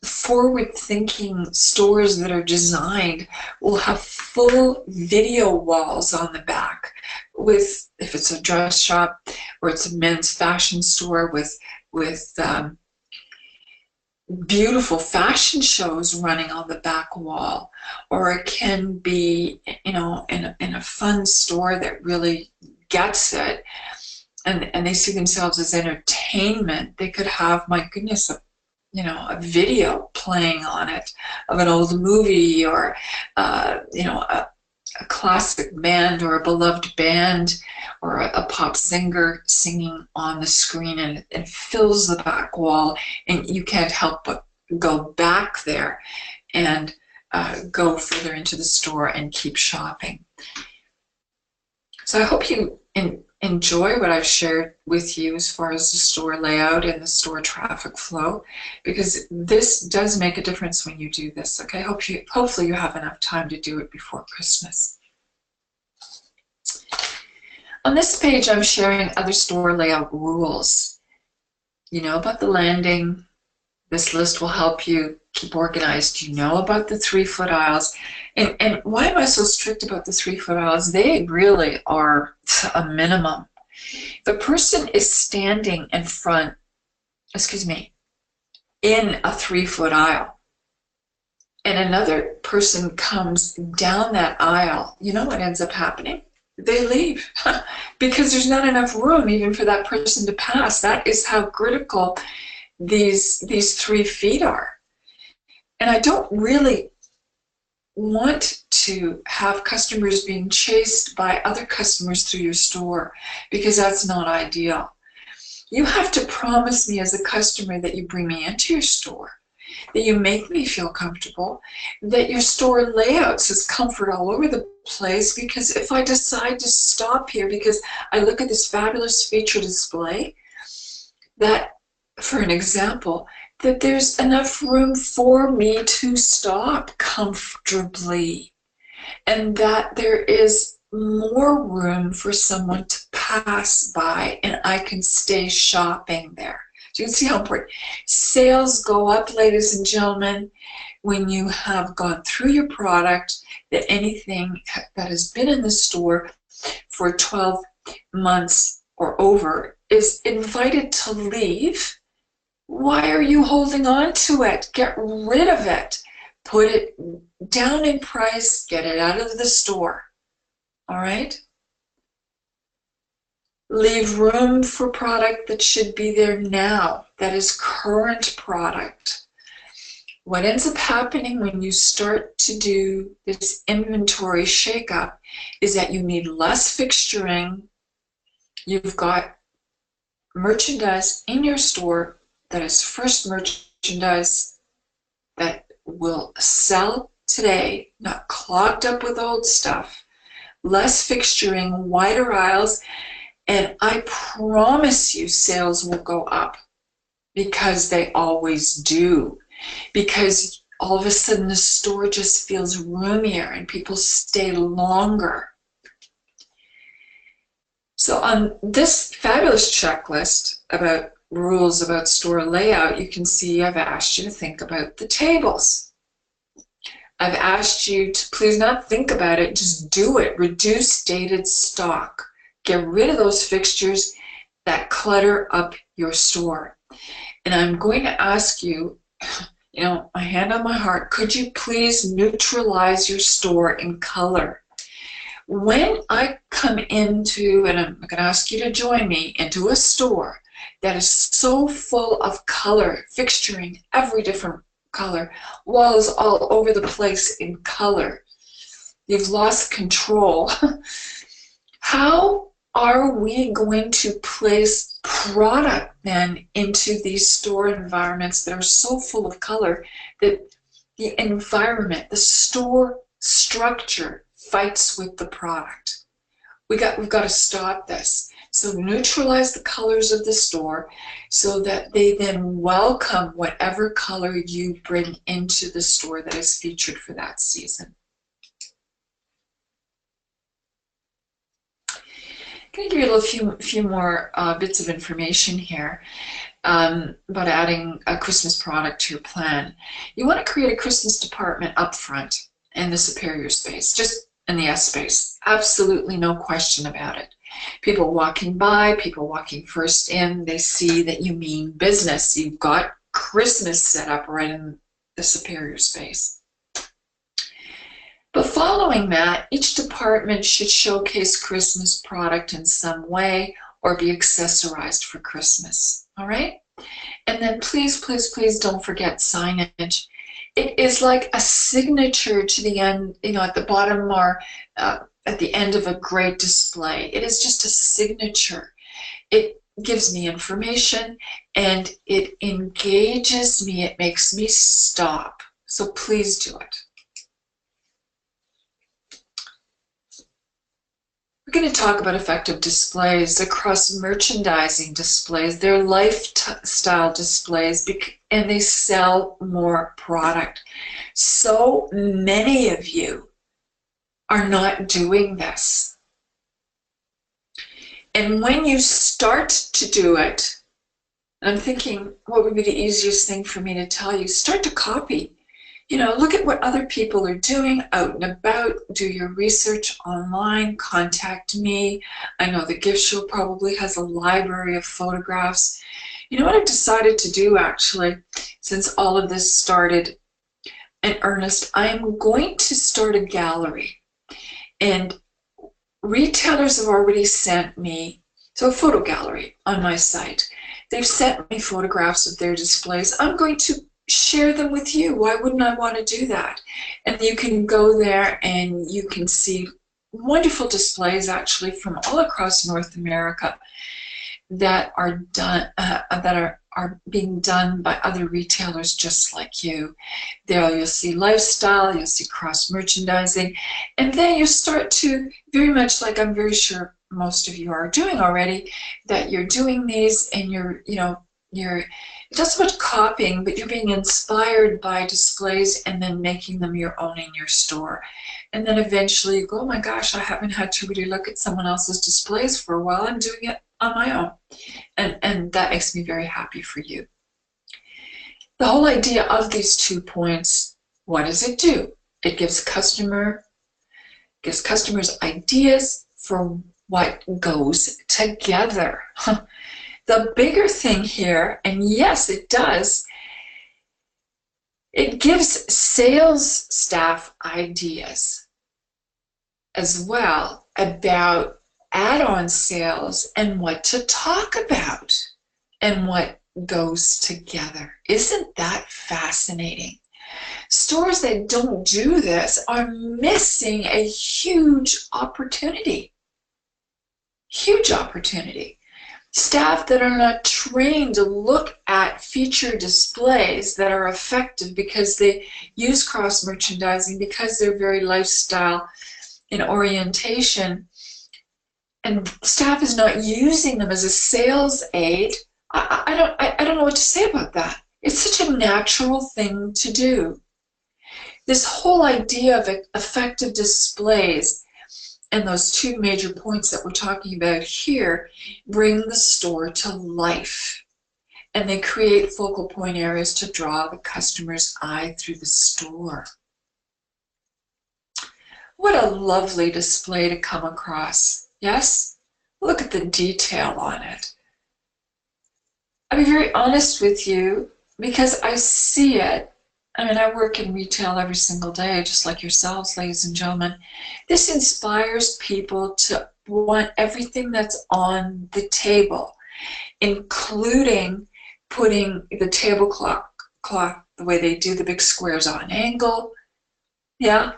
forward-thinking stores that are designed will have full video walls on the back, with, if it's a dress shop or it's a men's fashion store, with beautiful fashion shows running on the back wall. Or it can be, you know, in a fun store that really gets it, and they see themselves as entertainment. They could have, my goodness, a video playing on it of an old movie, or a classic band, or a beloved band, or a pop singer singing on the screen, and it fills the back wall, and you can't help but go back there and go further into the store and keep shopping. So I hope you enjoy what I've shared with you as far as the store layout and the store traffic flow, because this does make a difference when you do this. Okay, hopefully you have enough time to do it before Christmas. On this page, I'm sharing other store layout rules. You know about the landing. This list will help you keep organized. You know about the 3-foot aisles. And why am I so strict about the 3-foot aisles? They really are a minimum. The person is standing in front, excuse me, in a 3-foot aisle, and another person comes down that aisle, you know what ends up happening? They leave because there's not enough room even for that person to pass. That is how critical these 3 feet are. And I don't really want to have customers being chased by other customers through your store, because that's not ideal. You have to promise me as a customer that you bring me into your store, that you make me feel comfortable, that your store layout says comfort all over the place, because if I decide to stop here because I look at this fabulous feature display, that, for an example, that there's enough room for me to stop comfortably, and that there is more room for someone to pass by and I can stay shopping there. So you can see how important. Sales go up, ladies and gentlemen, when you have gone through your product, that anything that has been in the store for 12 months or over is invited to leave. Why are you holding on to it? Get rid of it. Put it down in price. Get it out of the store. All right? Leave room for product that should be there now, that is current product. What ends up happening when you start to do this inventory shakeup is that you need less fixturing. You've got merchandise in your store that is first merchandise that will sell today, not clogged up with old stuff, less fixturing, wider aisles, and I promise you sales will go up, because they always do, because all of a sudden the store just feels roomier and people stay longer. So on this fabulous checklist about rules about store layout, you can see I've asked you to think about the tables. I've asked you to please not think about it, just do it. Reduce dated stock. Get rid of those fixtures that clutter up your store. And I'm going to ask you, my hand on my heart, could you please neutralize your store in color? When I come into, and I'm going to ask you to join me, into a store that is so full of color, fixturing, every different color, walls all over the place in color, you've lost control. How are we going to place product then into these store environments that are so full of color that the environment, the store structure fights with the product? We've got to stop this. So neutralize the colors of the store so that they then welcome whatever color you bring into the store that is featured for that season. I'm going to give you a few more bits of information here about adding a Christmas product to your plan. You want to create a Christmas department up front in the superior space, just in the S space. Absolutely no question about it. People walking by, people walking first in, they see that you mean business. You've got Christmas set up right in the superior space. But following that, each department should showcase Christmas product in some way or be accessorized for Christmas, all right? And then please, please, please don't forget signage. It is like a signature to the end, at the bottom or at the end of a great display. It is just a signature. It gives me information and it engages me. It makes me stop. So please do it. We're going to talk about effective displays across merchandising displays. They're lifestyle displays and they sell more product. So many of you are not doing this. And when you start to do it, and I'm thinking, what would be the easiest thing for me to tell you? Start to copy. Look at what other people are doing out and about. Do your research online. Contact me. I know the gift show probably has a library of photographs. You know what I've decided to do actually, since all of this started in earnest? I am going to start a gallery. And retailers have already sent me, so a photo gallery on my site. They've sent me photographs of their displays. I'm going to share them with you. Why wouldn't I want to do that? And you can go there and you can see wonderful displays actually from all across North America that are done that are being done by other retailers just like you. There you'll see lifestyle, you'll see cross merchandising, and then you start to, very much like I'm very sure most of you are doing already, that you're doing these and you're not so much copying, but you're being inspired by displays and then making them your own in your store. And then eventually you go, oh my gosh, I haven't had to really look at someone else's displays for a while. I'm doing it on my own. And that makes me very happy for you. The whole idea of these 2 points, what does it do? It gives customers ideas for what goes together. The bigger thing here, and yes, it does, it gives sales staff ideas as well about add-on sales and what to talk about and what goes together. Isn't that fascinating? Stores that don't do this are missing a huge opportunity. Huge opportunity. Staff that are not trained to look at feature displays that are effective because they use cross merchandising, because they're very lifestyle in orientation, and staff is not using them as a sales aid. I don't know what to say about that. It's such a natural thing to do. This whole idea of effective displays and those 2 major points that we're talking about here bring the store to life. And they create focal point areas to draw the customer's eye through the store. What a lovely display to come across. Yes? Look at the detail on it. I'll be very honest with you because I see it. I mean, I work in retail every single day, just like yourselves, ladies and gentlemen. This inspires people to want everything that's on the table, including putting the tablecloth the way they do, the big squares on angle. Yeah.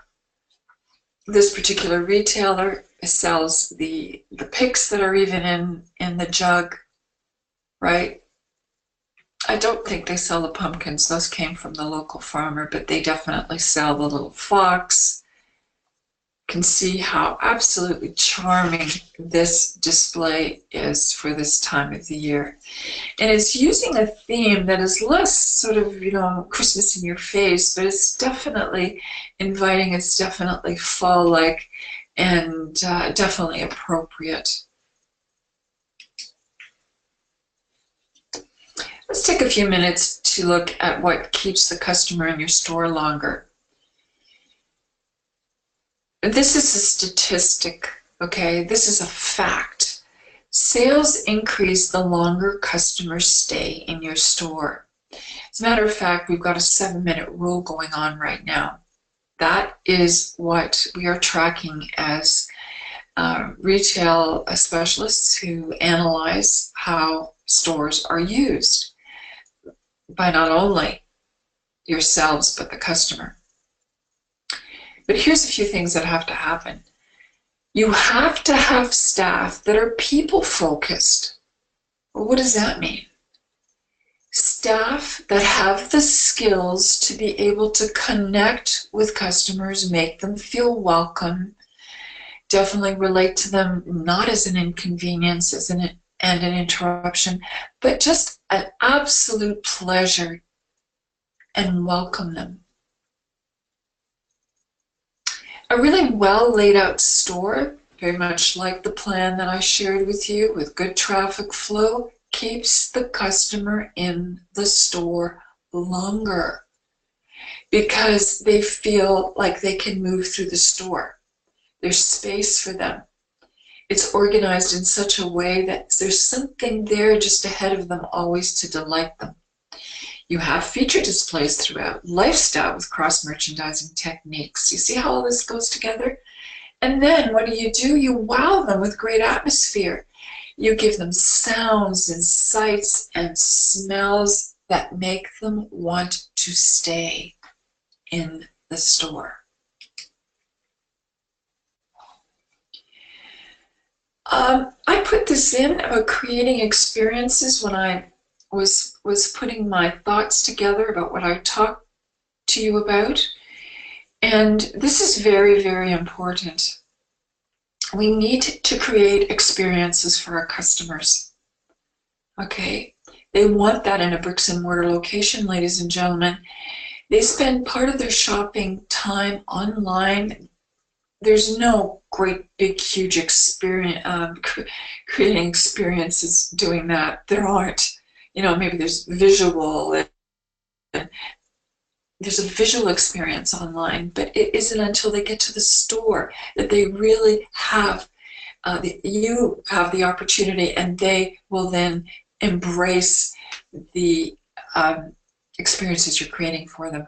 This particular retailer sells the picks that are even in the jug, right? I don't think they sell the pumpkins. Those came from the local farmer, but they definitely sell the little fox. You can see how absolutely charming this display is for this time of the year. And it's using a theme that is less sort of, Christmas in your face, but it's definitely inviting, it's definitely fall-like, and definitely appropriate. Let's take a few minutes to look at what keeps the customer in your store longer. This is a statistic, okay? This is a fact. Sales increase the longer customers stay in your store. As a matter of fact, we've got a 7-minute rule going on right now. That is what we are tracking as retail specialists who analyze how stores are used by not only yourselves, but the customer. But here's a few things that have to happen. You have to have staff that are people-focused. Well, what does that mean? Staff that have the skills to be able to connect with customers, make them feel welcome, definitely relate to them not as an inconvenience and an interruption, but just an absolute pleasure, and welcome them. A really well laid out store, very much like the plan that I shared with you, with good traffic flow, keeps the customer in the store longer because they feel like they can move through the store. There's space for them. It's organized in such a way that there's something there just ahead of them always to delight them. You have feature displays throughout, lifestyle with cross-merchandising techniques. You see how all this goes together? And then what do? You wow them with great atmosphere. You give them sounds and sights and smells that make them want to stay in the store. I put this in about creating experiences when I was putting my thoughts together about what I talked to you about. And this is very, very important. We need to create experiences for our customers. Okay? They want that in a bricks and mortar location, ladies and gentlemen. They spend part of their shopping time online. There's no great, big, huge experience, creating experiences doing that. There aren't. You know, maybe there's visual, and there's a visual experience online, but it isn't until they get to the store that they really have, you have the opportunity, and they will then embrace the experiences you're creating for them.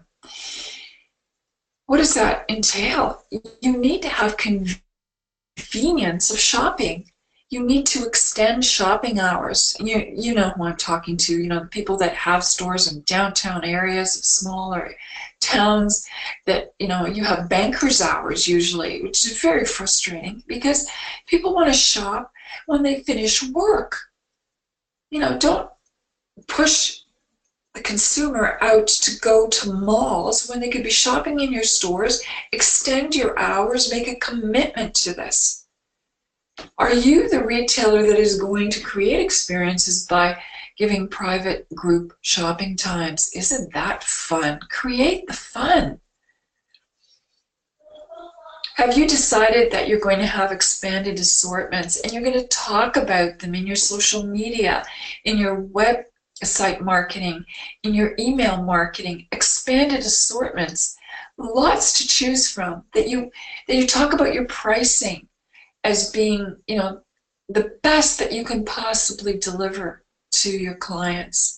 What does that entail? You need to have convenience of shopping. You need to extend shopping hours. You know who I'm talking to, you know, the people that have stores in downtown areas of smaller towns that, you know, you have bankers hours usually, which is very frustrating because people want to shop when they finish work. You know, don't push the consumer out to go to malls when they could be shopping in your stores. Extend your hours, make a commitment to this. Are you the retailer that is going to create experiences by giving private group shopping times? Isn't that fun? Create the fun. Have you decided that you're going to have expanded assortments and you're going to talk about them in your social media, in your website marketing, in your email marketing? Expanded assortments, lots to choose from, that you talk about your pricing as being, you know, the best that you can possibly deliver to your clients.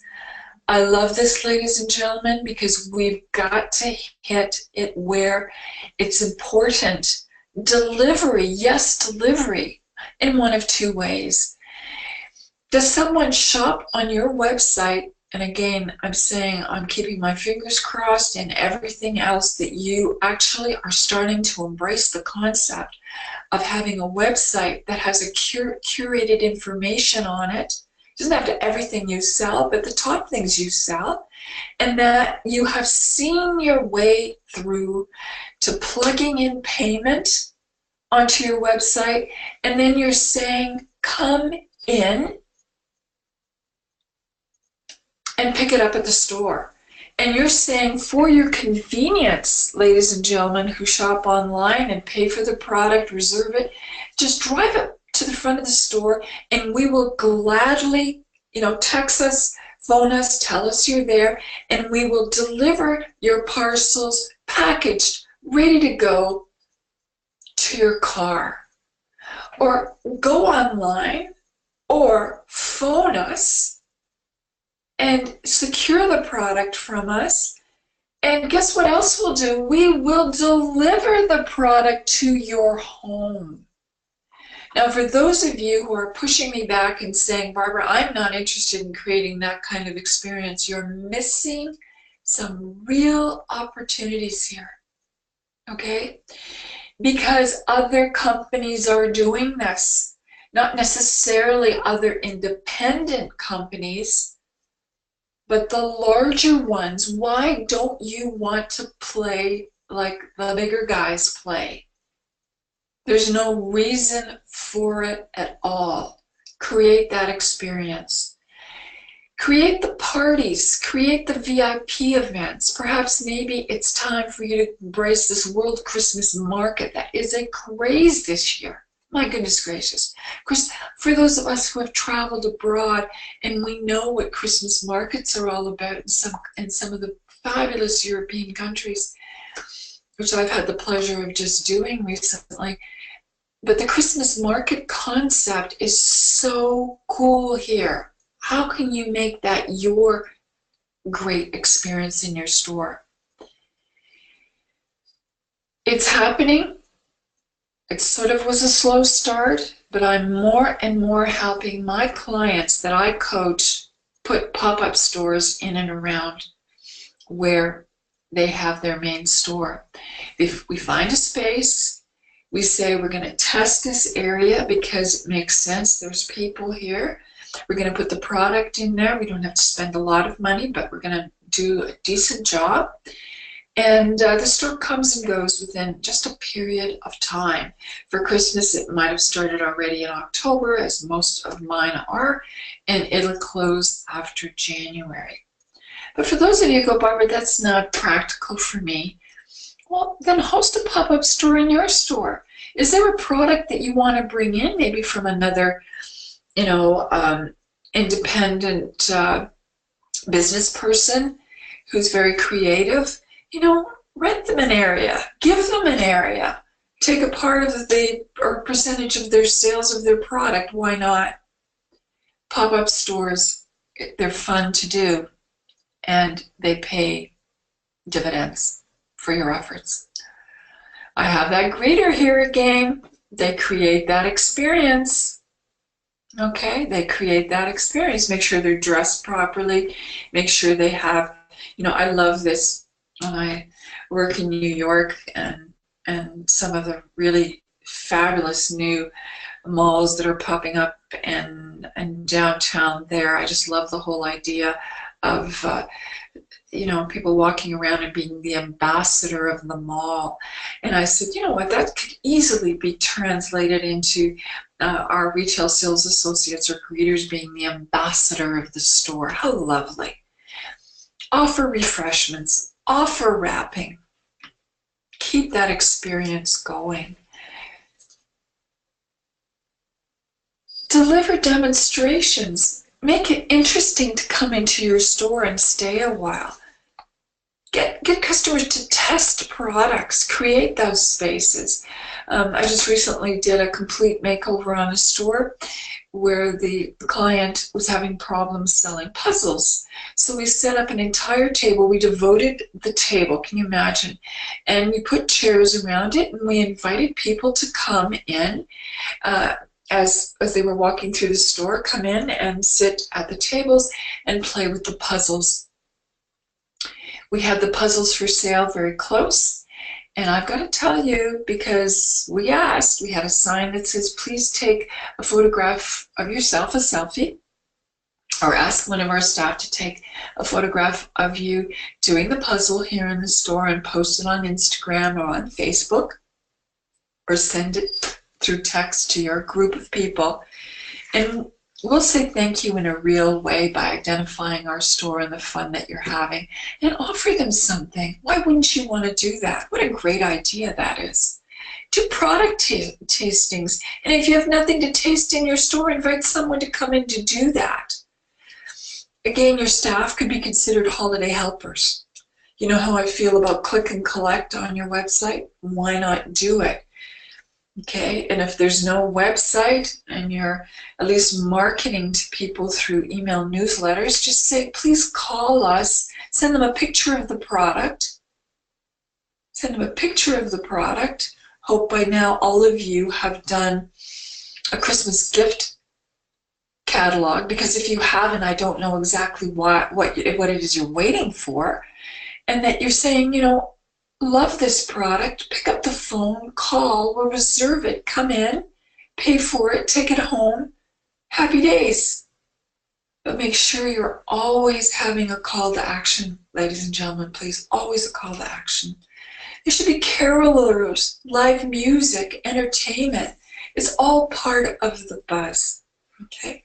I love this, ladies and gentlemen, because we've got to hit it where it's important. Delivery, yes, delivery, in one of two ways. Does someone shop on your website? And again, I'm saying I'm keeping my fingers crossed and everything else that you actually are starting to embrace the concept of having a website that has a curated information on it. It doesn't have to everything you sell, but the top things you sell, and that you have seen your way through to plugging in payment onto your website, and then you're saying, come in and pick it up at the store. And you're saying, for your convenience, ladies and gentlemen who shop online and pay for the product, reserve it, just drive it to the front of the store and we will gladly, you know, text us, phone us, tell us you're there, and we will deliver your parcels packaged, ready to go to your car. Or go online or phone us and secure the product from us. And guess what else we'll do? We will deliver the product to your home. Now, for those of you who are pushing me back and saying, Barbara, I'm not interested in creating that kind of experience, you're missing some real opportunities here, okay? Because other companies are doing this, not necessarily other independent companies, but the larger ones. Why don't you want to play like the bigger guys play? There's no reason for it at all. Create that experience. Create the parties, create the VIP events. Perhaps maybe it's time for you to embrace this World Christmas Market that is a craze this year. My goodness gracious. Of course, for those of us who have traveled abroad and we know what Christmas markets are all about in some of the fabulous European countries, which I've had the pleasure of just doing recently, But the Christmas market concept is so cool here. How can you make that your great experience in your store? It's happening. It sort of was a slow start, but I'm more and more helping my clients that I coach put pop-up stores in and around where they have their main store. If we find a space, we say we're going to test this area because it makes sense. There's people here. We're going to put the product in there. We don't have to spend a lot of money, but we're going to do a decent job. And the store comes and goes within just a period of time. For Christmas, it might have started already in October, as most of mine are, and it'll close after January. But for those of you who go, Barbara, that's not practical for me. Well, then host a pop-up store in your store. Is there a product that you want to bring in, maybe from another, independent business person who's very creative? Rent them an area, give them an area, take a part of or percentage of their sales of their product. Why not? Pop-up stores, they're fun to do, and they pay dividends for your efforts. I have that greeter here again. They create that experience. Okay, they create that experience. Make sure they're dressed properly. Make sure they have, I love this when I work in New York and some of the really fabulous new malls that are popping up and downtown there. I just love the whole idea of people walking around and being the ambassador of the mall. And I said, you know what, that could easily be translated into our retail sales associates or greeters being the ambassador of the store. How lovely. Offer refreshments, offer wrapping. Keep that experience going. Deliver demonstrations. Make it interesting to come into your store and stay a while. Get customers to test products. Create those spaces. I just recently did a complete makeover on a store where the client was having problems selling puzzles. So we set up an entire table. We devoted the table, can you imagine? And we put chairs around it, and we invited people to come in as they were walking through the store, come in and sit at the tables and play with the puzzles. We had the puzzles for sale very close. And I've got to tell you, because we asked, we had a sign that says, please take a photograph of yourself, a selfie, or ask one of our staff to take a photograph of you doing the puzzle here in the store and post it on Instagram or on Facebook, or send it through text to your group of people. And we'll say thank you in a real way by identifying our store and the fun that you're having and offer them something. Why wouldn't you want to do that? What a great idea that is. Do product tastings. And if you have nothing to taste in your store, invite someone to come in to do that. Again, your staff could be considered holiday helpers. You know how I feel about click and collect on your website? Why not do it? Okay, and if there's no website and you're at least marketing to people through email newsletters, just say, please call us, send them a picture of the product. Send them a picture of the product. Hope by now all of you have done a Christmas gift catalog, because if you haven't, I don't know exactly what it is you're waiting for, and that you're saying, love this product, pick up the phone, call, or reserve it, come in, pay for it, take it home. Happy days. But make sure you're always having a call to action, ladies and gentlemen, please, always a call to action. There should be carolers, live music, entertainment. It's all part of the buzz, okay?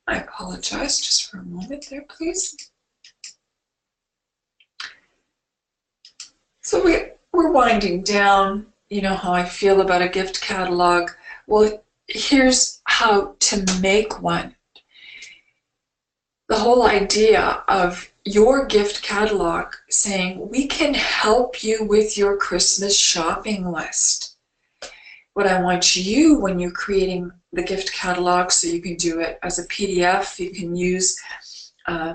I apologize, just for a moment there, please. So we're winding down. You know how I feel about a gift catalog. Well, here's how to make one. The whole idea of your gift catalog saying, we can help you with your Christmas shopping list. What I want you, when you're creating the gift catalog, so you can do it as a PDF, you can use uh,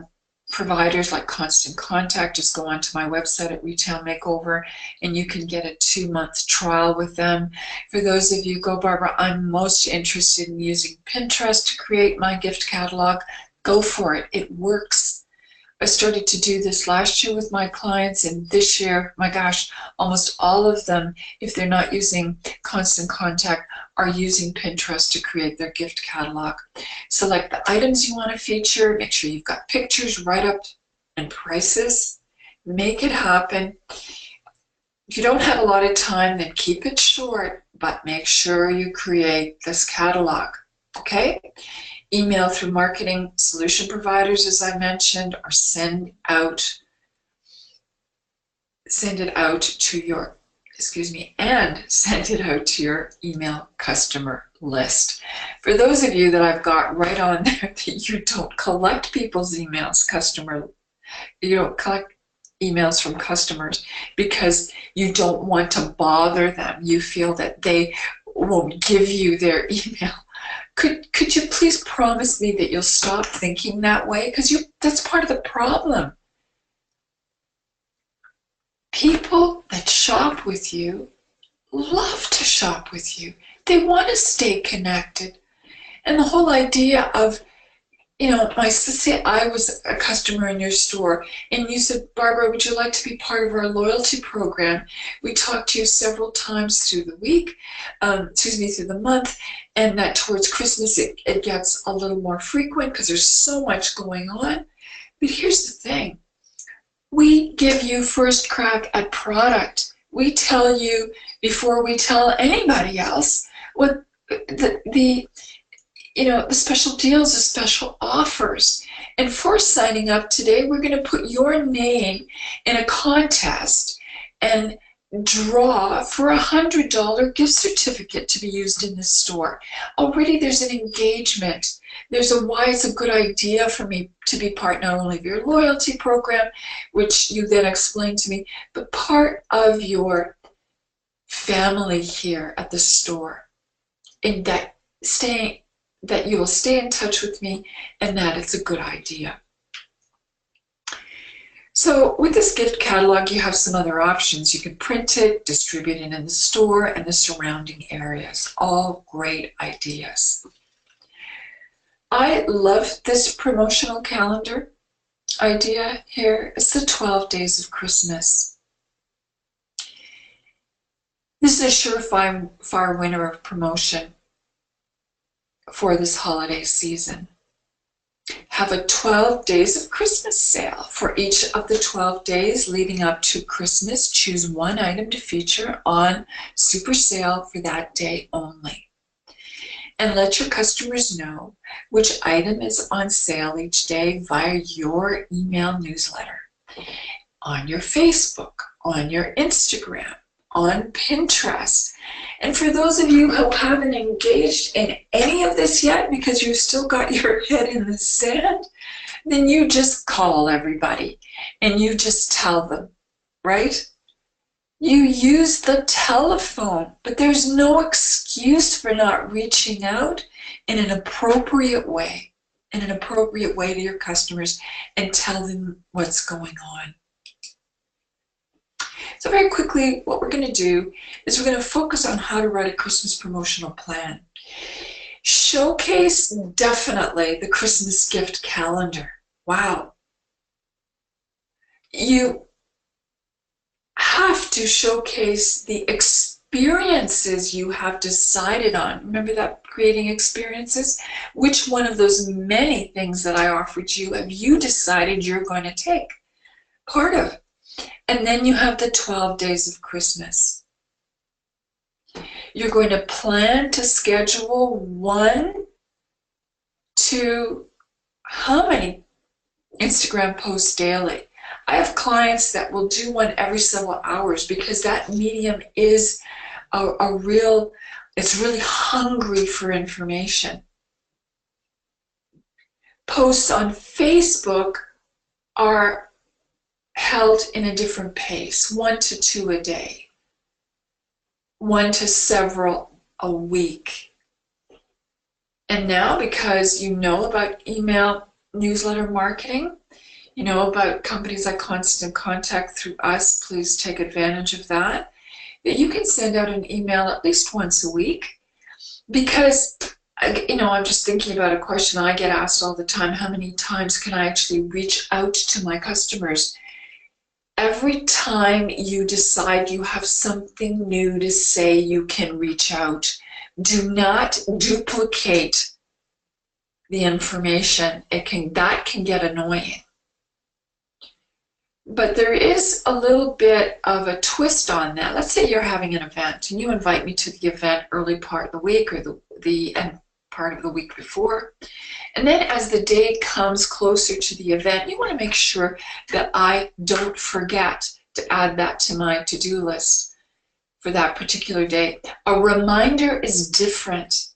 providers like Constant Contact. Just go onto my website at Retail Makeover and you can get a 2-month trial with them. For those of you go, Barbara, I'm most interested in using Pinterest to create my gift catalog. Go for it. It works. I started to do this last year with my clients, and this year, my gosh, almost all of them, if they're not using Constant Contact, are using Pinterest to create their gift catalog. Select the items you want to feature, make sure you've got pictures, write-up, and prices. Make it happen. If you don't have a lot of time, then keep it short, but make sure you create this catalog, okay? Email through marketing solution providers, as I mentioned, or send it out to your, and send it out to your email customer list. For those of you that I've got right on there that you don't collect people's emails, you don't collect emails from customers because you don't want to bother them. You feel that they won't give you their email. Could you please promise me that you'll stop thinking that way? Because that's part of the problem. People that shop with you love to shop with you. They want to stay connected. And the whole idea of, say I was a customer in your store and you said, Barbara, would you like to be part of our loyalty program? We talked to you several times through the week, through the month, and that towards Christmas it gets a little more frequent because there's so much going on. But here's the thing. We give you first crack at product. We tell you before we tell anybody else what the special deals, the special offers. And for signing up today, we're going to put your name in a contest and draw for a $100 gift certificate to be used in the store. Already there's an engagement. There's a why it's a good idea for me to be part not only of your loyalty program, which you then explained to me, but part of your family here at the store. And that you will stay in touch with me and that it's a good idea. So with this gift catalog, you have some other options. You can print it, distribute it in the store and the surrounding areas. All great ideas. I love this promotional calendar idea here. It's the 12 days of Christmas. This is a surefire winner of promotion for this holiday season. Have a 12 days of Christmas sale. For each of the 12 days leading up to Christmas, choose one item to feature on super sale for that day only. And let your customers know which item is on sale each day via your email newsletter, on your Facebook, on your Instagram, on Pinterest. And for those of you who haven't engaged in any of this yet because you've still got your head in the sand, then you just call everybody and you just tell them, right? You use the telephone, but there's no excuse for not reaching out in an appropriate way to your customers and tell them what's going on. So very quickly, what we're going to do is we're going to focus on how to write a Christmas promotional plan. Showcase definitely the Christmas gift calendar. Wow. You have to showcase the experiences you have decided on. Remember that, creating experiences? Which one of those many things that I offered you have you decided you're going to take part of? And then you have the 12 days of Christmas. You're going to plan to schedule 1 to how many Instagram posts daily? I have clients that will do one every several hours because that medium is it's really hungry for information. Posts on Facebook are held in a different pace, 1 to 2 a day, 1 to several a week. And now, because you know about email newsletter marketing, you know about companies like Constant Contact through us, please take advantage of that. That you can send out an email at least once a week because, I'm just thinking about a question I get asked all the time. How many times can I actually reach out to my customers? Every time you decide you have something new to say, you can reach out. Do not duplicate the information. That can get annoying. But there is a little bit of a twist on that. Let's say you're having an event and you invite me to the event early part of the week or the end part of the week before. And then as the day comes closer to the event, you want to make sure that I don't forget to add that to my to-do list for that particular day. A reminder is different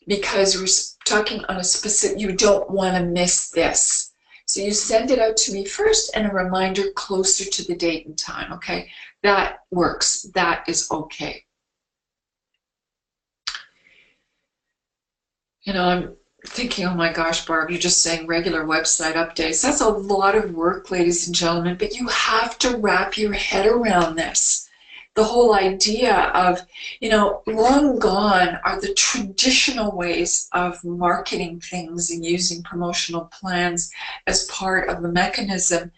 because we're talking on a specific, you don't want to miss this. So you send it out to me first and a reminder closer to the date and time, okay? That works. That is okay. I'm thinking, oh my gosh, Barb, you're just saying regular website updates. That's a lot of work, ladies and gentlemen, but you have to wrap your head around this. The whole idea of, long gone are the traditional ways of marketing things and using promotional plans as part of the mechanism.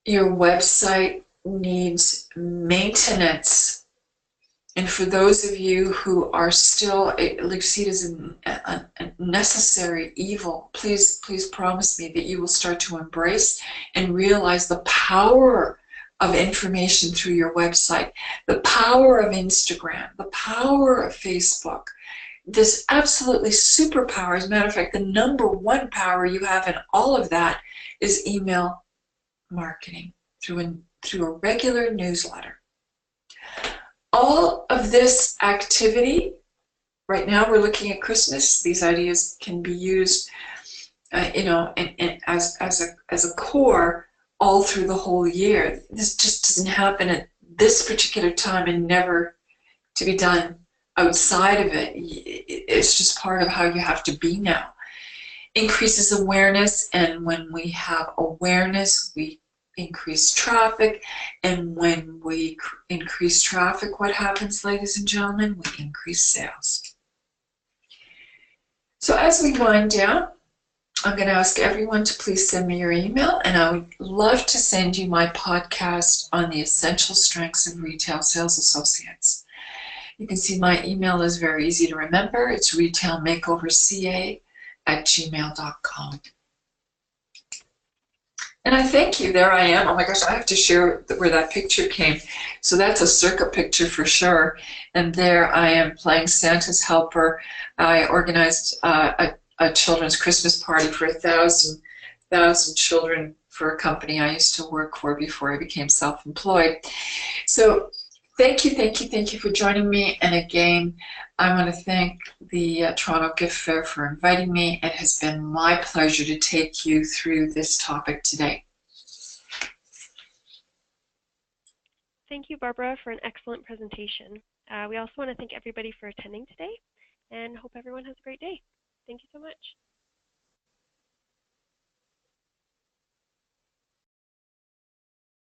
Your website needs maintenance. And for those of you who are still, see it as a necessary evil, please promise me that you will start to embrace and realize the power of information through your website, the power of Instagram, the power of Facebook. This absolutely superpower. As a matter of fact, the number one power you have in all of that is email marketing through a regular newsletter. All of this activity, right now we're looking at Christmas. These ideas can be used, as a core all through the whole year. This just doesn't happen at this particular time and never to be done outside of it. It's just part of how you have to be now. Increases awareness, and when we have awareness, we increase traffic, and when we increase traffic, what happens, ladies and gentlemen? We increase sales. So as we wind down, I'm going to ask everyone to please send me your email, and I would love to send you my podcast on the essential strengths of retail sales associates. You can see my email is very easy to remember. It's retailmakeoverca@gmail.com. And I thank you. There I am. Oh my gosh, I have to share where that picture came. So that's a circa picture for sure. And there I am playing Santa's helper. I organized a children's Christmas party for 1,000 children for a company I used to work for before I became self-employed. So thank you for joining me. And again, I want to thank the Toronto Gift Fair for inviting me. It has been my pleasure to take you through this topic today. Thank you, Barbara, for an excellent presentation. We also want to thank everybody for attending today and hope everyone has a great day. Thank you so much.